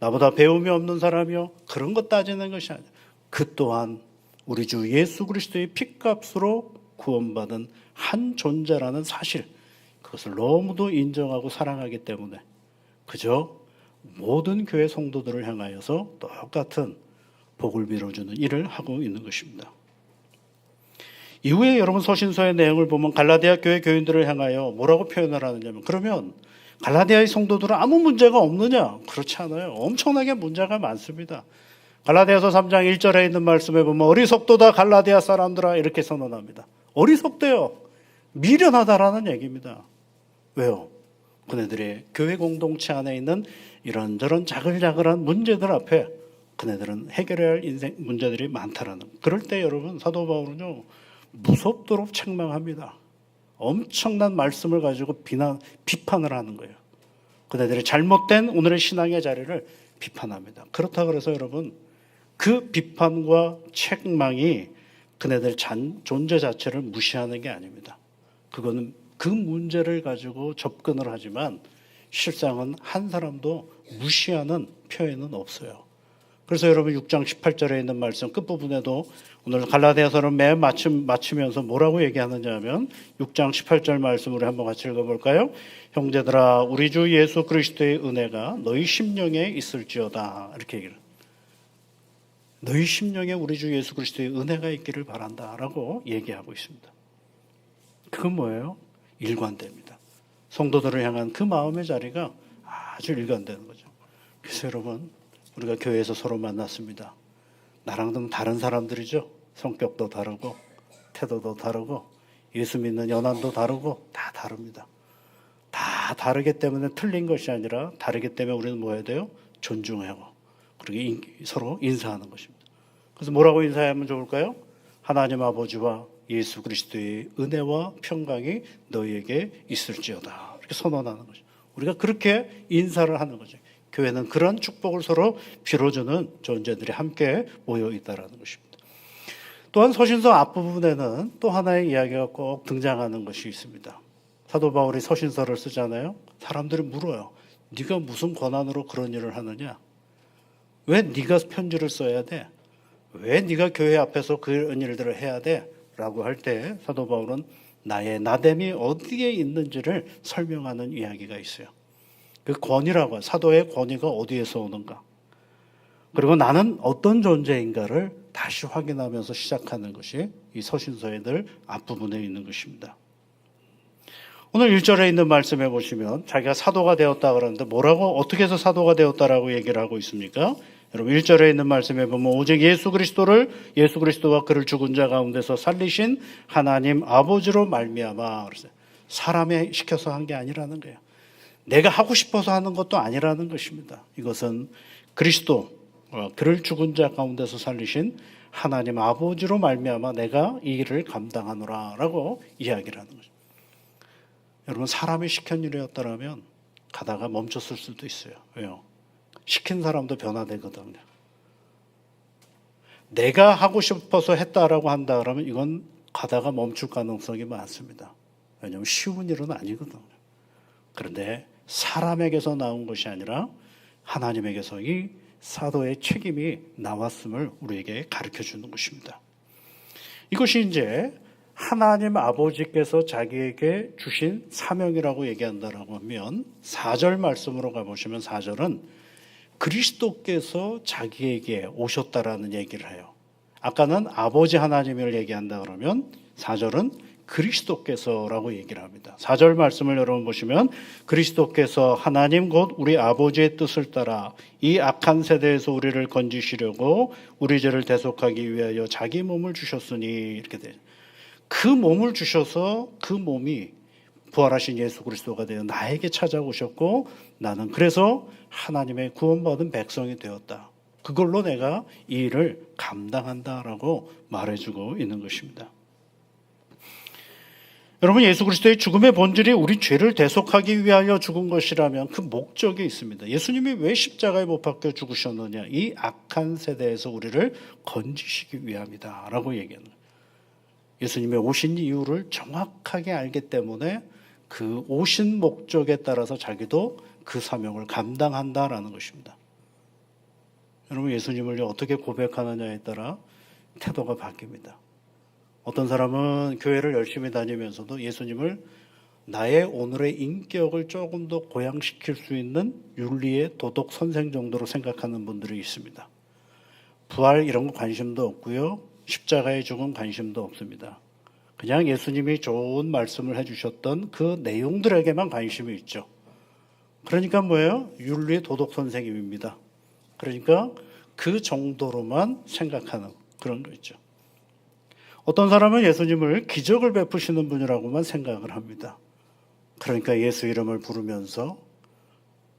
나보다 배움이 없는 사람이요, 그런 것 따지는 것이 아니에요. 그 또한 우리 주 예수 그리스도의 핏값으로 구원받은 한 존재라는 사실, 그것을 너무도 인정하고 사랑하기 때문에 그저 모든 교회 성도들을 향하여서 똑같은 복을 빌어주는 일을 하고 있는 것입니다. 이후에 여러분 서신서의 내용을 보면 갈라디아 교회 교인들을 향하여 뭐라고 표현을 하느냐면, 그러면 갈라디아의 성도들은 아무 문제가 없느냐? 그렇지 않아요. 엄청나게 문제가 많습니다. 갈라디아서 3장 1절에 있는 말씀에 보면 어리석도다 갈라디아 사람들아 이렇게 선언합니다. 어리석대요. 미련하다라는 얘기입니다. 왜요? 그네들의 교회 공동체 안에 있는 이런저런 자글자글한 문제들 앞에 그네들은 해결해야 할 인생 문제들이 많다라는. 그럴 때 여러분 사도 바울은요 무섭도록 책망합니다. 엄청난 말씀을 가지고 비판을 하는 거예요. 그네들의 잘못된 오늘의 신앙의 자리를 비판합니다. 그렇다 그래서 여러분 그 비판과 책망이 그네들 존재 자체를 무시하는 게 아닙니다. 그거는 그 문제를 가지고 접근을 하지만 실상은 한 사람도 무시하는 표현은 없어요. 그래서 여러분 6장 18절에 있는 말씀 끝부분에도 오늘 갈라디아서는 맨 마치면서 뭐라고 얘기하느냐 하면 6장 18절 말씀으로 한번 같이 읽어볼까요? 형제들아 우리 주 예수 그리스도의 은혜가 너희 심령에 있을지어다. 이렇게 얘기를. 너희 심령에 우리 주 예수 그리스도의 은혜가 있기를 바란다라고 얘기하고 있습니다. 그건 뭐예요? 일관됩니다. 성도들을 향한 그 마음의 자리가 아주 일관되는 거죠. 그래서 여러분 우리가 교회에서 서로 만났습니다. 나랑은 다른 사람들이죠. 성격도 다르고 태도도 다르고 예수 믿는 연한도 다르고 다 다릅니다. 다 다르기 때문에 틀린 것이 아니라 다르기 때문에 우리는 뭐 해야 돼요? 존중하고 그리고 서로 인사하는 것입니다. 그래서 뭐라고 인사하면 좋을까요? 하나님 아버지와 예수 그리스도의 은혜와 평강이 너희에게 있을지어다. 이렇게 선언하는 거죠. 우리가 그렇게 인사를 하는 거죠. 교회는 그런 축복을 서로 빌어주는 존재들이 함께 모여 있다는 것입니다. 또한 서신서 앞부분에는 또 하나의 이야기가 꼭 등장하는 것이 있습니다. 사도 바울이 서신서를 쓰잖아요. 사람들이 물어요. 네가 무슨 권한으로 그런 일을 하느냐? 왜 네가 편지를 써야 돼? 왜 네가 교회 앞에서 그런 일들을 해야 돼? 라고 할 때 사도 바울은 나의 나됨이 어디에 있는지를 설명하는 이야기가 있어요. 그 권위라고 사도의 권위가 어디에서 오는가? 그리고 나는 어떤 존재인가를 다시 확인하면서 시작하는 것이 이 서신서의 늘 앞부분에 있는 것입니다. 오늘 1절에 있는 말씀에 보시면 자기가 사도가 되었다 그러는데 뭐라고 어떻게 해서 사도가 되었다라고 얘기를 하고 있습니까? 여러분 1절에 있는 말씀에 보면 오직 예수 그리스도와 그를 죽은 자 가운데서 살리신 하나님 아버지로 말미암아 그랬어요. 사람이 시켜서 한 게 아니라는 거예요. 내가 하고 싶어서 하는 것도 아니라는 것입니다. 이것은 그리스도 그를 죽은 자 가운데서 살리신 하나님 아버지로 말미암아 내가 이 일을 감당하노라라고 이야기를 하는 거죠. 여러분 사람이 시킨 일이었다면 가다가 멈췄을 수도 있어요. 왜요? 시킨 사람도 변화되거든요. 내가 하고 싶어서 했다라고 한다 그러면 이건 가다가 멈출 가능성이 많습니다. 왜냐하면 쉬운 일은 아니거든요. 그런데 사람에게서 나온 것이 아니라 하나님에게서 이 사도의 책임이 나왔음을 우리에게 가르쳐 주는 것입니다. 이것이 이제 하나님 아버지께서 자기에게 주신 사명이라고 얘기한다라고 하면 4절 말씀으로 가보시면 4절은 그리스도께서 자기에게 오셨다라는 얘기를 해요. 아까는 아버지 하나님을 얘기한다 그러면 4절은 그리스도께서라고 얘기를 합니다. 4절 말씀을 여러분 보시면 그리스도께서 하나님 곧 우리 아버지의 뜻을 따라 이 악한 세대에서 우리를 건지시려고 우리 죄를 대속하기 위하여 자기 몸을 주셨으니 이렇게 돼요. 그 몸을 주셔서 그 몸이 부활하신 예수 그리스도가 되어 나에게 찾아오셨고 나는 그래서 하나님의 구원받은 백성이 되었다. 그걸로 내가 이 일을 감당한다라고 말해주고 있는 것입니다. 여러분 예수 그리스도의 죽음의 본질이 우리 죄를 대속하기 위하여 죽은 것이라면 그 목적이 있습니다. 예수님이 왜 십자가에 못 박혀 죽으셨느냐? 이 악한 세대에서 우리를 건지시기 위함이다 라고 얘기하는 거예요. 예수님의 오신 이유를 정확하게 알기 때문에 그 오신 목적에 따라서 자기도 그 사명을 감당한다라는 것입니다. 여러분 예수님을 어떻게 고백하느냐에 따라 태도가 바뀝니다. 어떤 사람은 교회를 열심히 다니면서도 예수님을 나의 오늘의 인격을 조금 더 고양시킬 수 있는 윤리의 도덕 선생 정도로 생각하는 분들이 있습니다. 부활 이런 거 관심도 없고요. 십자가의 죽음 관심도 없습니다. 그냥 예수님이 좋은 말씀을 해주셨던 그 내용들에게만 관심이 있죠. 그러니까 뭐예요? 윤리의 도덕 선생님입니다. 그러니까 그 정도로만 생각하는 그런 거 있죠. 어떤 사람은 예수님을 기적을 베푸시는 분이라고만 생각을 합니다. 그러니까 예수 이름을 부르면서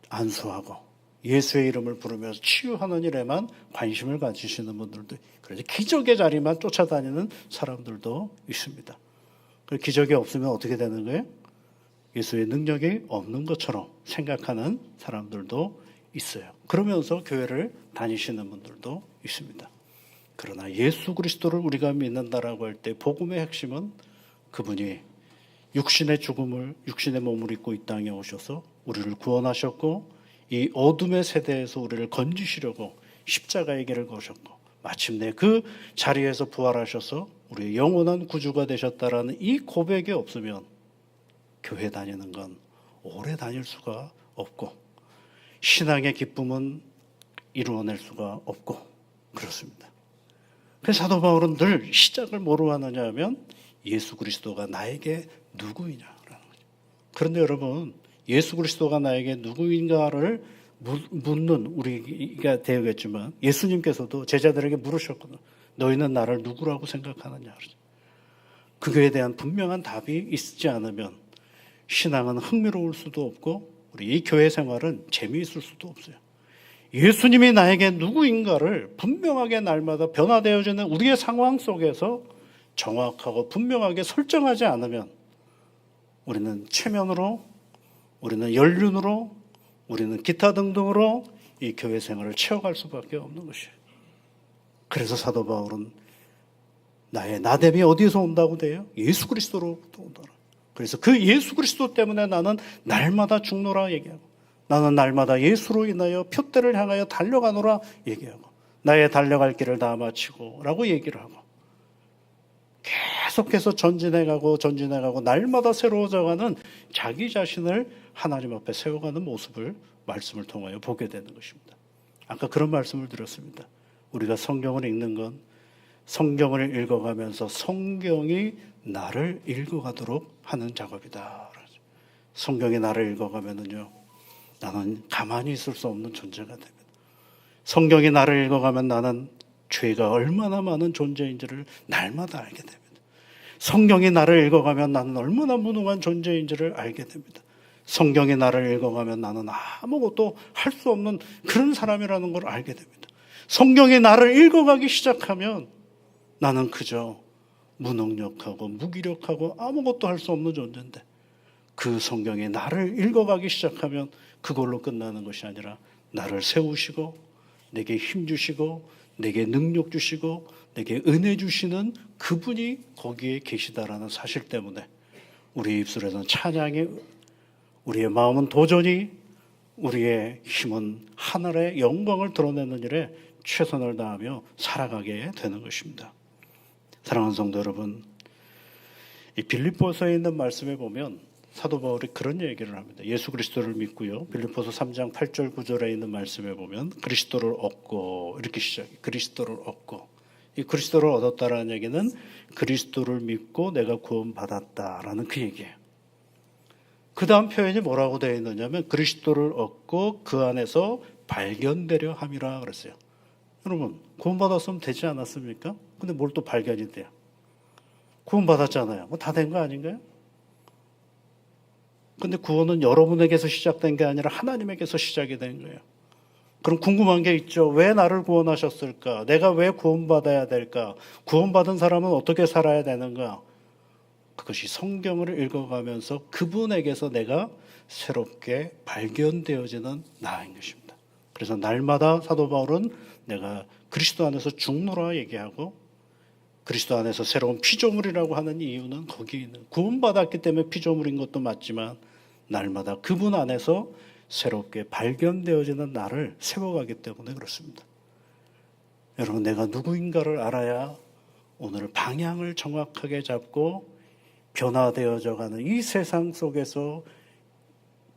안수하고 예수의 이름을 부르면서 치유하는 일에만 관심을 가지시는 분들도, 그래서 기적의 자리만 쫓아다니는 사람들도 있습니다. 기적이 없으면 어떻게 되는 거예요? 예수의 능력이 없는 것처럼 생각하는 사람들도 있어요. 그러면서 교회를 다니시는 분들도 있습니다. 그러나 예수 그리스도를 우리가 믿는다라고 할 때 복음의 핵심은 그분이 육신의 몸을 입고 이 땅에 오셔서 우리를 구원하셨고 이 어둠의 세대에서 우리를 건지시려고 십자가의 길을 거셨고 마침내 그 자리에서 부활하셔서 우리의 영원한 구주가 되셨다라는 이 고백이 없으면 교회 다니는 건 오래 다닐 수가 없고 신앙의 기쁨은 이루어낼 수가 없고 그렇습니다. 그래서 사도 바울은 늘 시작을 뭐로 하느냐 하면 예수 그리스도가 나에게 누구이냐라는 거죠. 그런데 여러분, 예수 그리스도가 나에게 누구인가를 묻는 우리가 되겠지만 예수님께서도 제자들에게 물으셨거든요. 너희는 나를 누구라고 생각하느냐. 그거에 대한 분명한 답이 있지 않으면 신앙은 흥미로울 수도 없고 우리 이 교회 생활은 재미있을 수도 없어요. 예수님이 나에게 누구인가를 분명하게 날마다 변화되어지는 우리의 상황 속에서 정확하고 분명하게 설정하지 않으면 우리는 체면으로, 우리는 연륜으로, 우리는 기타 등등으로 이 교회 생활을 채워갈 수밖에 없는 것이에요. 그래서 사도 바울은 나의 나됨이 어디서 온다고 돼요? 예수 그리스도로부터 온다. 그래서 그 예수 그리스도 때문에 나는 날마다 죽노라 얘기하고 나는 날마다 예수로 인하여 표대를 향하여 달려가노라 얘기하고 나의 달려갈 길을 다 마치고 라고 얘기를 하고 계속해서 전진해가고 날마다 새로워져가는 자기 자신을 하나님 앞에 세워가는 모습을 말씀을 통하여 보게 되는 것입니다. 아까 그런 말씀을 드렸습니다. 우리가 성경을 읽는 건 성경을 읽어가면서 성경이 나를 읽어가도록 하는 작업이다. 성경이 나를 읽어가면은요, 나는 가만히 있을 수 없는 존재가 됩니다. 성경이 나를 읽어가면 나는 죄가 얼마나 많은 존재인지를 날마다 알게 됩니다. 성경이 나를 읽어가면 나는 얼마나 무능한 존재인지를 알게 됩니다. 성경이 나를 읽어가면 나는 아무것도 할 수 없는 그런 사람이라는 걸 알게 됩니다. 성경이 나를 읽어가기 시작하면 나는 그저 무능력하고 무기력하고 아무것도 할 수 없는 존재인데 그 성경이 나를 읽어가기 시작하면 그걸로 끝나는 것이 아니라 나를 세우시고 내게 힘 주시고 내게 능력 주시고 내게 은혜 주시는 그분이 거기에 계시다라는 사실 때문에 우리 입술에서는 찬양이, 우리의 마음은 도전이, 우리의 힘은 하늘의 영광을 드러내는 일에 최선을 다하며 살아가게 되는 것입니다. 사랑하는 성도 여러분, 이 빌립보서에 있는 말씀에 보면 사도 바울이 그런 얘기를 합니다. 예수 그리스도를 믿고요. 빌립보서 3장 8절 9절에 있는 말씀에 보면 그리스도를 얻고 이렇게 시작해요. 그리스도를 얻고. 이 그리스도를 얻었다라는 얘기는 그리스도를 믿고 내가 구원받았다라는 그 얘기예요. 그 다음 표현이 뭐라고 되어 있느냐면 그리스도를 얻고 그 안에서 발견되려 함이라 그랬어요. 여러분, 구원받았으면 되지 않았습니까? 근데 뭘 또 발견이 돼요? 구원받았잖아요. 뭐 다 된 거 아닌가요? 근데 구원은 여러분에게서 시작된 게 아니라 하나님에게서 시작이 된 거예요. 그럼 궁금한 게 있죠. 왜 나를 구원하셨을까? 내가 왜 구원받아야 될까? 구원받은 사람은 어떻게 살아야 되는가? 그것이 성경을 읽어가면서 그분에게서 내가 새롭게 발견되어지는 나인 것입니다. 그래서 날마다 사도 바울은 내가 그리스도 안에서 죽노라 얘기하고 그리스도 안에서 새로운 피조물이라고 하는 이유는 거기에 있는, 구원받았기 때문에 피조물인 것도 맞지만 날마다 그분 안에서 새롭게 발견되어지는 나를 세워가기 때문에 그렇습니다. 여러분, 내가 누구인가를 알아야 오늘 방향을 정확하게 잡고 변화되어져가는 이 세상 속에서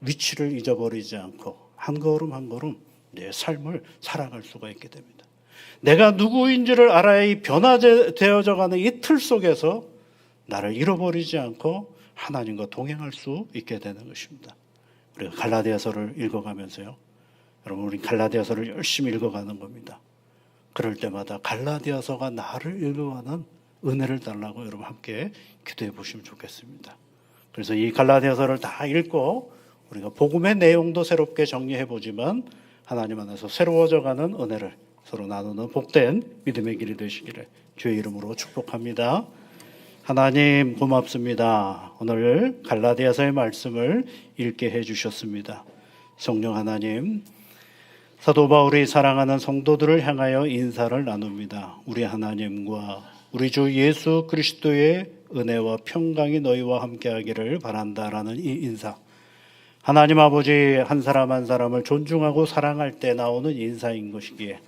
위치를 잊어버리지 않고 한 걸음 한 걸음 내 삶을 살아갈 수가 있게 됩니다. 내가 누구인지를 알아야 이 변화되어져가는 이 틀 속에서 나를 잃어버리지 않고 하나님과 동행할 수 있게 되는 것입니다. 우리가 갈라디아서를 읽어가면서요, 여러분, 우리 갈라디아서를 열심히 읽어가는 겁니다. 그럴 때마다 갈라디아서가 나를 읽어가는 은혜를 달라고 여러분 함께 기도해 보시면 좋겠습니다. 그래서 이 갈라디아서를 다 읽고 우리가 복음의 내용도 새롭게 정리해 보지만 하나님 안에서 새로워져가는 은혜를 서로 나누는 복된 믿음의 길이 되시기를 주의 이름으로 축복합니다. 하나님 고맙습니다. 오늘 갈라디아서의 말씀을 읽게 해주셨습니다. 성령 하나님, 사도 바울이 사랑하는 성도들을 향하여 인사를 나눕니다. 우리 하나님과 우리 주 예수 그리스도의 은혜와 평강이 너희와 함께하기를 바란다라는 이 인사, 하나님 아버지 한 사람 한 사람을 존중하고 사랑할 때 나오는 인사인 것이기에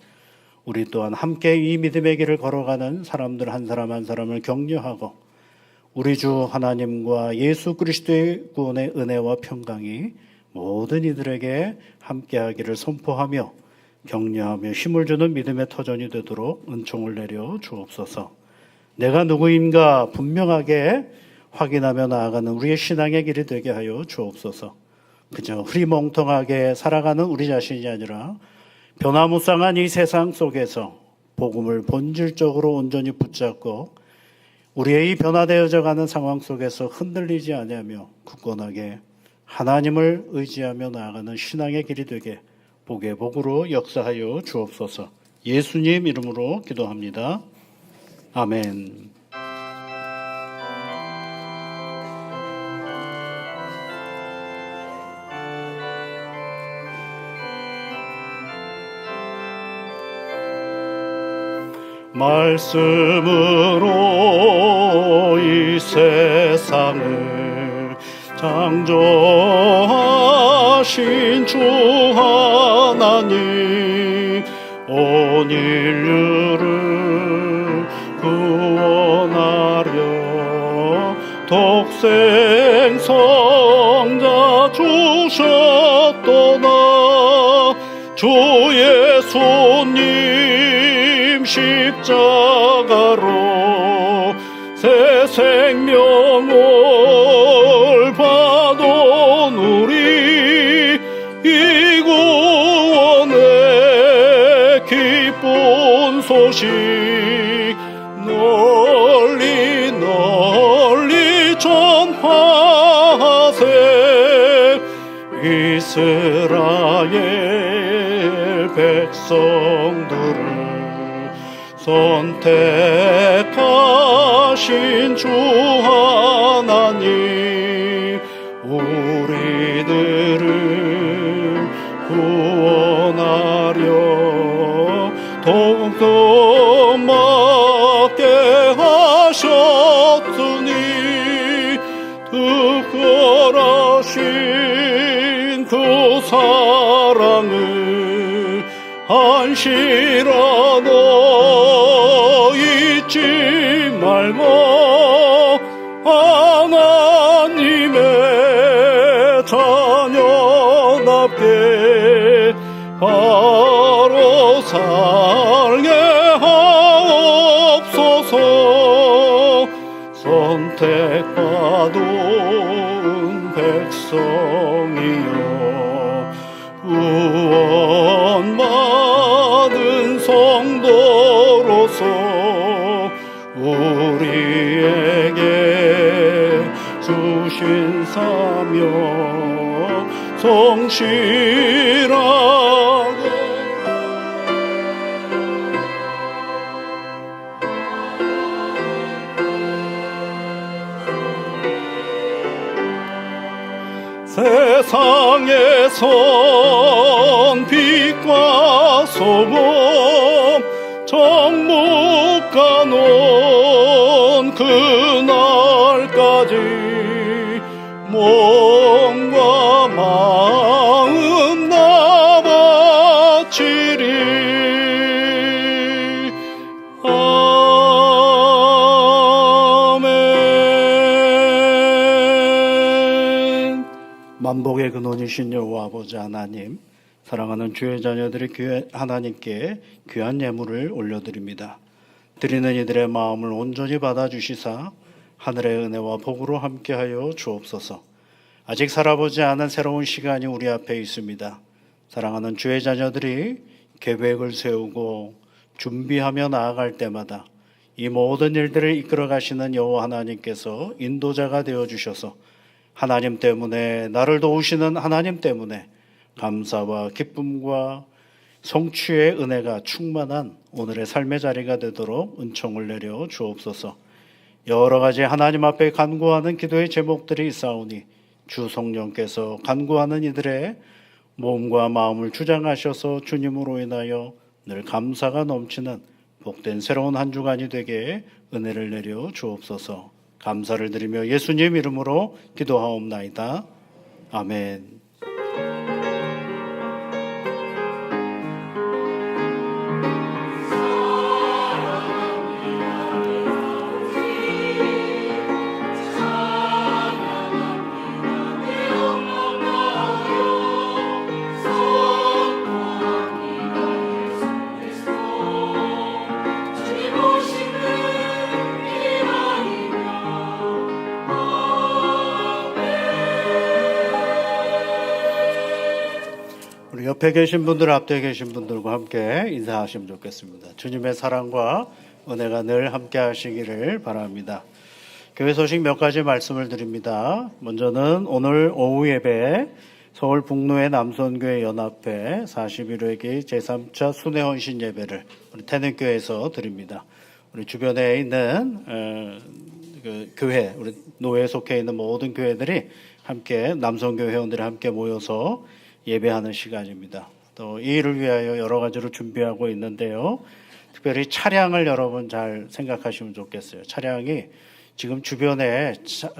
우리 또한 함께 이 믿음의 길을 걸어가는 사람들 한 사람 한 사람을 격려하고 우리 주 하나님과 예수 그리스도의 구원의 은혜와 평강이 모든 이들에게 함께하기를 선포하며 격려하며 힘을 주는 믿음의 터전이 되도록 은총을 내려 주옵소서. 내가 누구인가 분명하게 확인하며 나아가는 우리의 신앙의 길이 되게 하여 주옵소서. 그저 흐리멍텅하게 살아가는 우리 자신이 아니라 변화무쌍한 이 세상 속에서 복음을 본질적으로 온전히 붙잡고 우리의 이 변화되어져 가는 상황 속에서 흔들리지 아니하며 굳건하게 하나님을 의지하며 나아가는 신앙의 길이 되게 복의 복으로 역사하여 주옵소서. 예수님 이름으로 기도합니다. 아멘. 말씀으로 이 세상을 창조하신 주 하나님, 온 인류를 구원하려 독생성자 주셨도다. 주 예수님 십자가로 새 생명을 받은 우리 이 구원의 기쁜 소식 널리 널리 전하세. 이스라엘 백성들을 선택하신 주 하나님, 우리들을 구원하려 더욱더 맞게 하셨으니 특별하신 그 사랑을 한시라도 잊지 말고 하나님의 자녀답게 바로 살게 하옵소서. 선택받은 백성이여 구원받은 성도로서 우리에게 주신 사명 성실하게 세상에선 빛과 소금 정묵가 놓은 그날까지 몸과 마음 다 바치리. 아멘. 만복의 근원이신 여호와 아버지 하나님, 사랑하는 주의 자녀들이 하나님께 귀한 예물을 올려드립니다. 드리는 이들의 마음을 온전히 받아주시사 하늘의 은혜와 복으로 함께하여 주옵소서. 아직 살아보지 않은 새로운 시간이 우리 앞에 있습니다. 사랑하는 주의 자녀들이 계획을 세우고 준비하며 나아갈 때마다 이 모든 일들을 이끌어 가시는 여호와 하나님께서 인도자가 되어 주셔서 하나님 때문에, 나를 도우시는 하나님 때문에 감사와 기쁨과 성취의 은혜가 충만한 오늘의 삶의 자리가 되도록 은총을 내려 주옵소서. 여러 가지 하나님 앞에 간구하는 기도의 제목들이 있사오니 주 성령께서 간구하는 이들의 몸과 마음을 주장하셔서 주님으로 인하여 늘 감사가 넘치는 복된 새로운 한 주간이 되게 은혜를 내려 주옵소서. 감사를 드리며 예수님 이름으로 기도하옵나이다. 아멘. 우리 옆에 계신 분들, 앞에 계신 분들과 함께 인사하시면 좋겠습니다. 주님의 사랑과 은혜가 늘 함께 하시기를 바랍니다. 교회 소식 몇 가지 말씀을 드립니다. 먼저는 오늘 오후 예배 서울 북로의 남선교회 연합회 41회기 제3차 순회 헌신 예배를 우리 태능교회에서 드립니다. 우리 주변에 있는 교회, 우리 노회에 속해 있는 모든 교회들이 함께, 남선교회 회원들이 함께 모여서 예배하는 시간입니다. 또 이 일을 위하여 여러 가지로 준비하고 있는데요. 특별히 차량을 여러분 잘 생각하시면 좋겠어요. 차량이 지금 주변에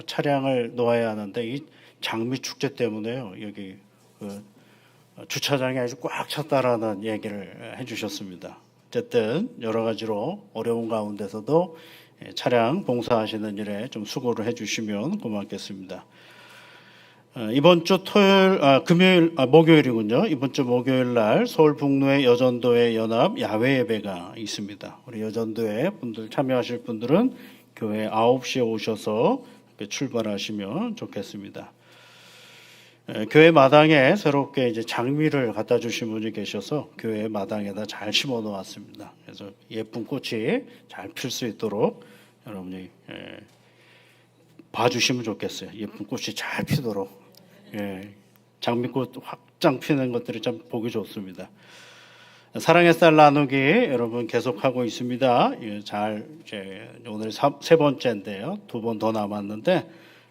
차량을 놓아야 하는데 이 장미 축제 때문에요. 여기 주차장이 아주 꽉 찼다라는 얘기를 해주셨습니다. 어쨌든 여러 가지로 어려운 가운데서도 차량 봉사하시는 일에 좀 수고를 해주시면 고맙겠습니다. 이번 주 목요일이군요. 이번 주 목요일 날 서울 북로의 여전도회 연합 야외 예배가 있습니다. 우리 여전도회 분들 참여하실 분들은 교회 9시에 오셔서 출발하시면 좋겠습니다. 교회 마당에 새롭게 이제 장미를 갖다 주신 분이 계셔서 교회 마당에다 잘 심어 놓았습니다. 그래서 예쁜 꽃이 잘 필 수 있도록 여러분이 봐주시면 좋겠어요. 예쁜 꽃이 잘 피도록. 장미꽃 확장 피는 것들이 참 보기 좋습니다. 사랑의 쌀 나누기 여러분 계속하고 있습니다. 잘 오늘 세 번째인데요. 2번 더 남았는데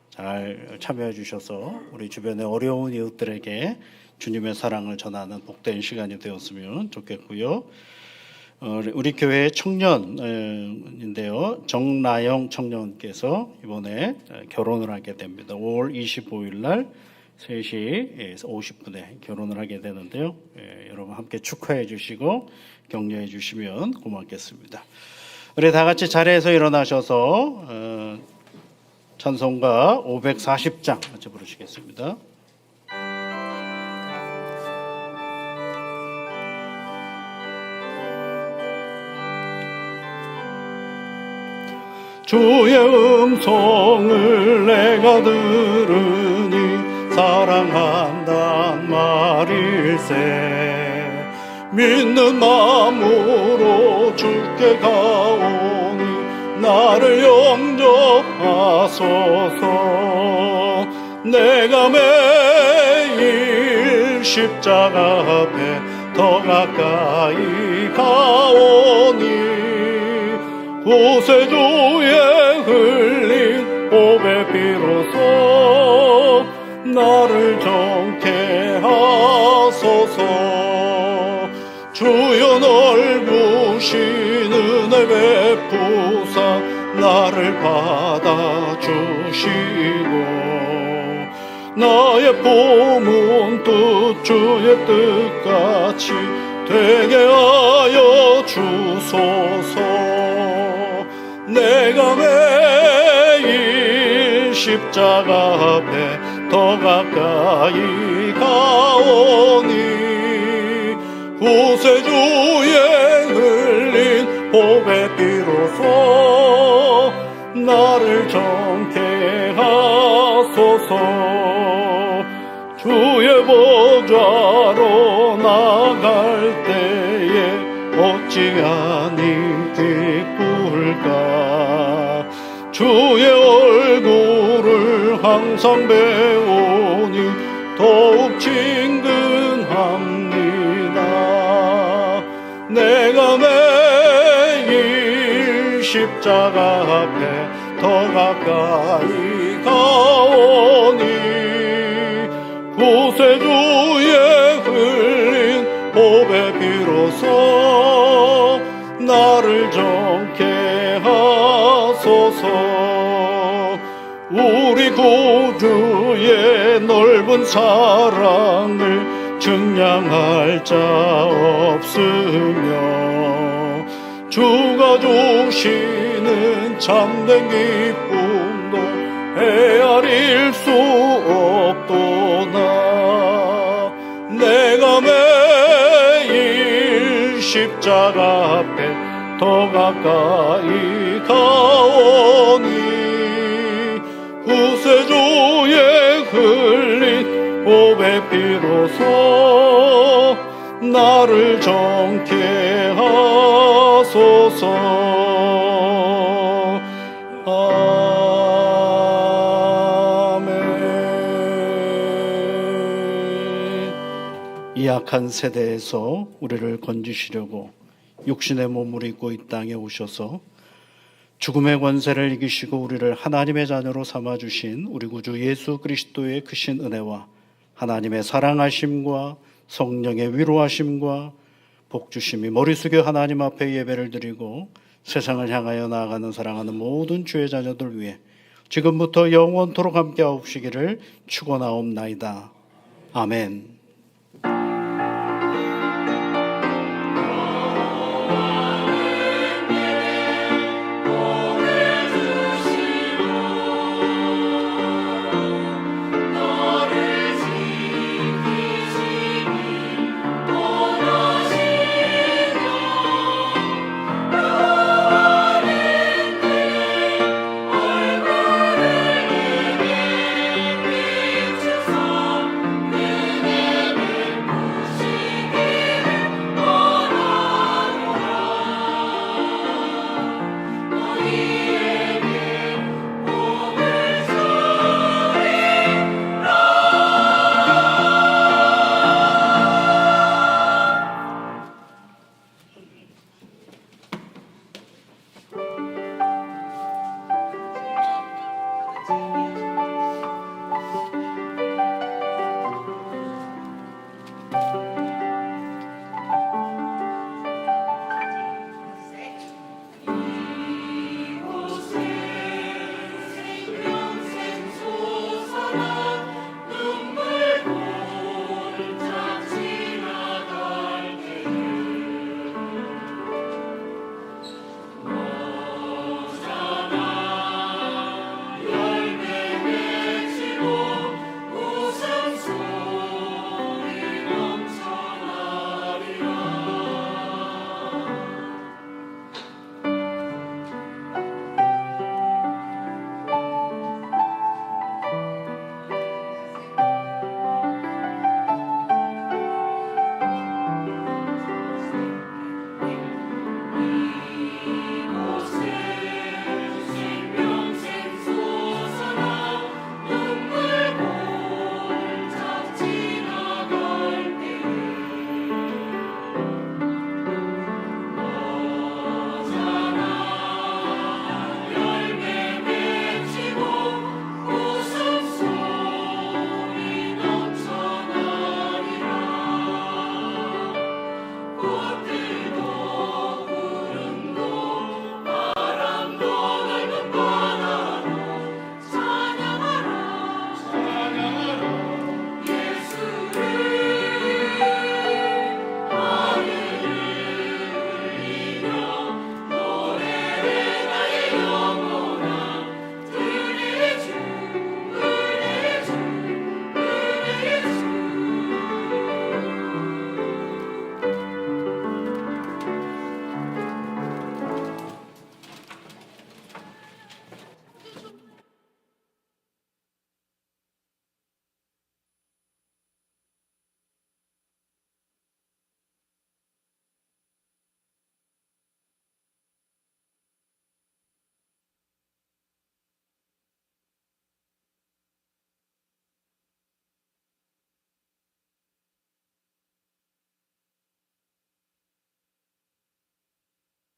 잘 참여해 주셔서 우리 주변의 어려운 이웃들에게 주님의 사랑을 전하는 복된 시간이 되었으면 좋겠고요. 우리 교회 청년인데요. 정나영 청년께서 이번에 결혼을 하게 됩니다. 5월 25일 날 3시 50분에 결혼을 하게 되는데요. 여러분 함께 축하해 주시고 격려해 주시면 고맙겠습니다. 우리 다 같이 자리에서 일어나셔서 찬송가 540장 같이 부르시겠습니다. 주의 음성을 내가 들으니 사랑한단 말일세. 믿는 마음으로 주께 가오니 나를 영접하소서. 내가 매일 십자가 앞에 더 가까이 가오니 구세주의 흘린 보배 비로소 나를 정케 하소서. 주여 넓으신 은혜 베푸사 나를 받아주시고 나의 품은 뜻 주의 뜻같이 되게 하여 주소서. 내가 매일 십자가 앞에 더 가까이 가오니 구세주의 흘린 보배 비로소 나를 정케 하소서. 주의 보좌로 나갈 때에 어찌하니 기쁠 아니까 주의 얼굴을 항상 배우니 더욱 친근합니다. 내가 매일 십자가 앞에 더 가까이 가오니 구세주의 흘린 보배 비로소 나를 정케 하소서. 우리 구주의 넓은 사랑을 증량할 자 없으며 주가 주시는 참된 기쁨도 헤아릴 수 없도다. 내가 매일 십자가 앞에 더 가까이 가오니 구세주의 흘린 보배 비로소 나를 정케 하소서. 아멘. 이 악한 세대에서 우리를 건지시려고 육신의 몸을 입고 이 땅에 오셔서 죽음의 권세를 이기시고 우리를 하나님의 자녀로 삼아주신 우리 구주 예수 그리스도의 크신 은혜와 하나님의 사랑하심과 성령의 위로하심과 복주심이 머리 숙여 하나님 앞에 예배를 드리고 세상을 향하여 나아가는 사랑하는 모든 주의 자녀들 위해 지금부터 영원토록 함께하옵시기를 축원하옵나이다. 아멘.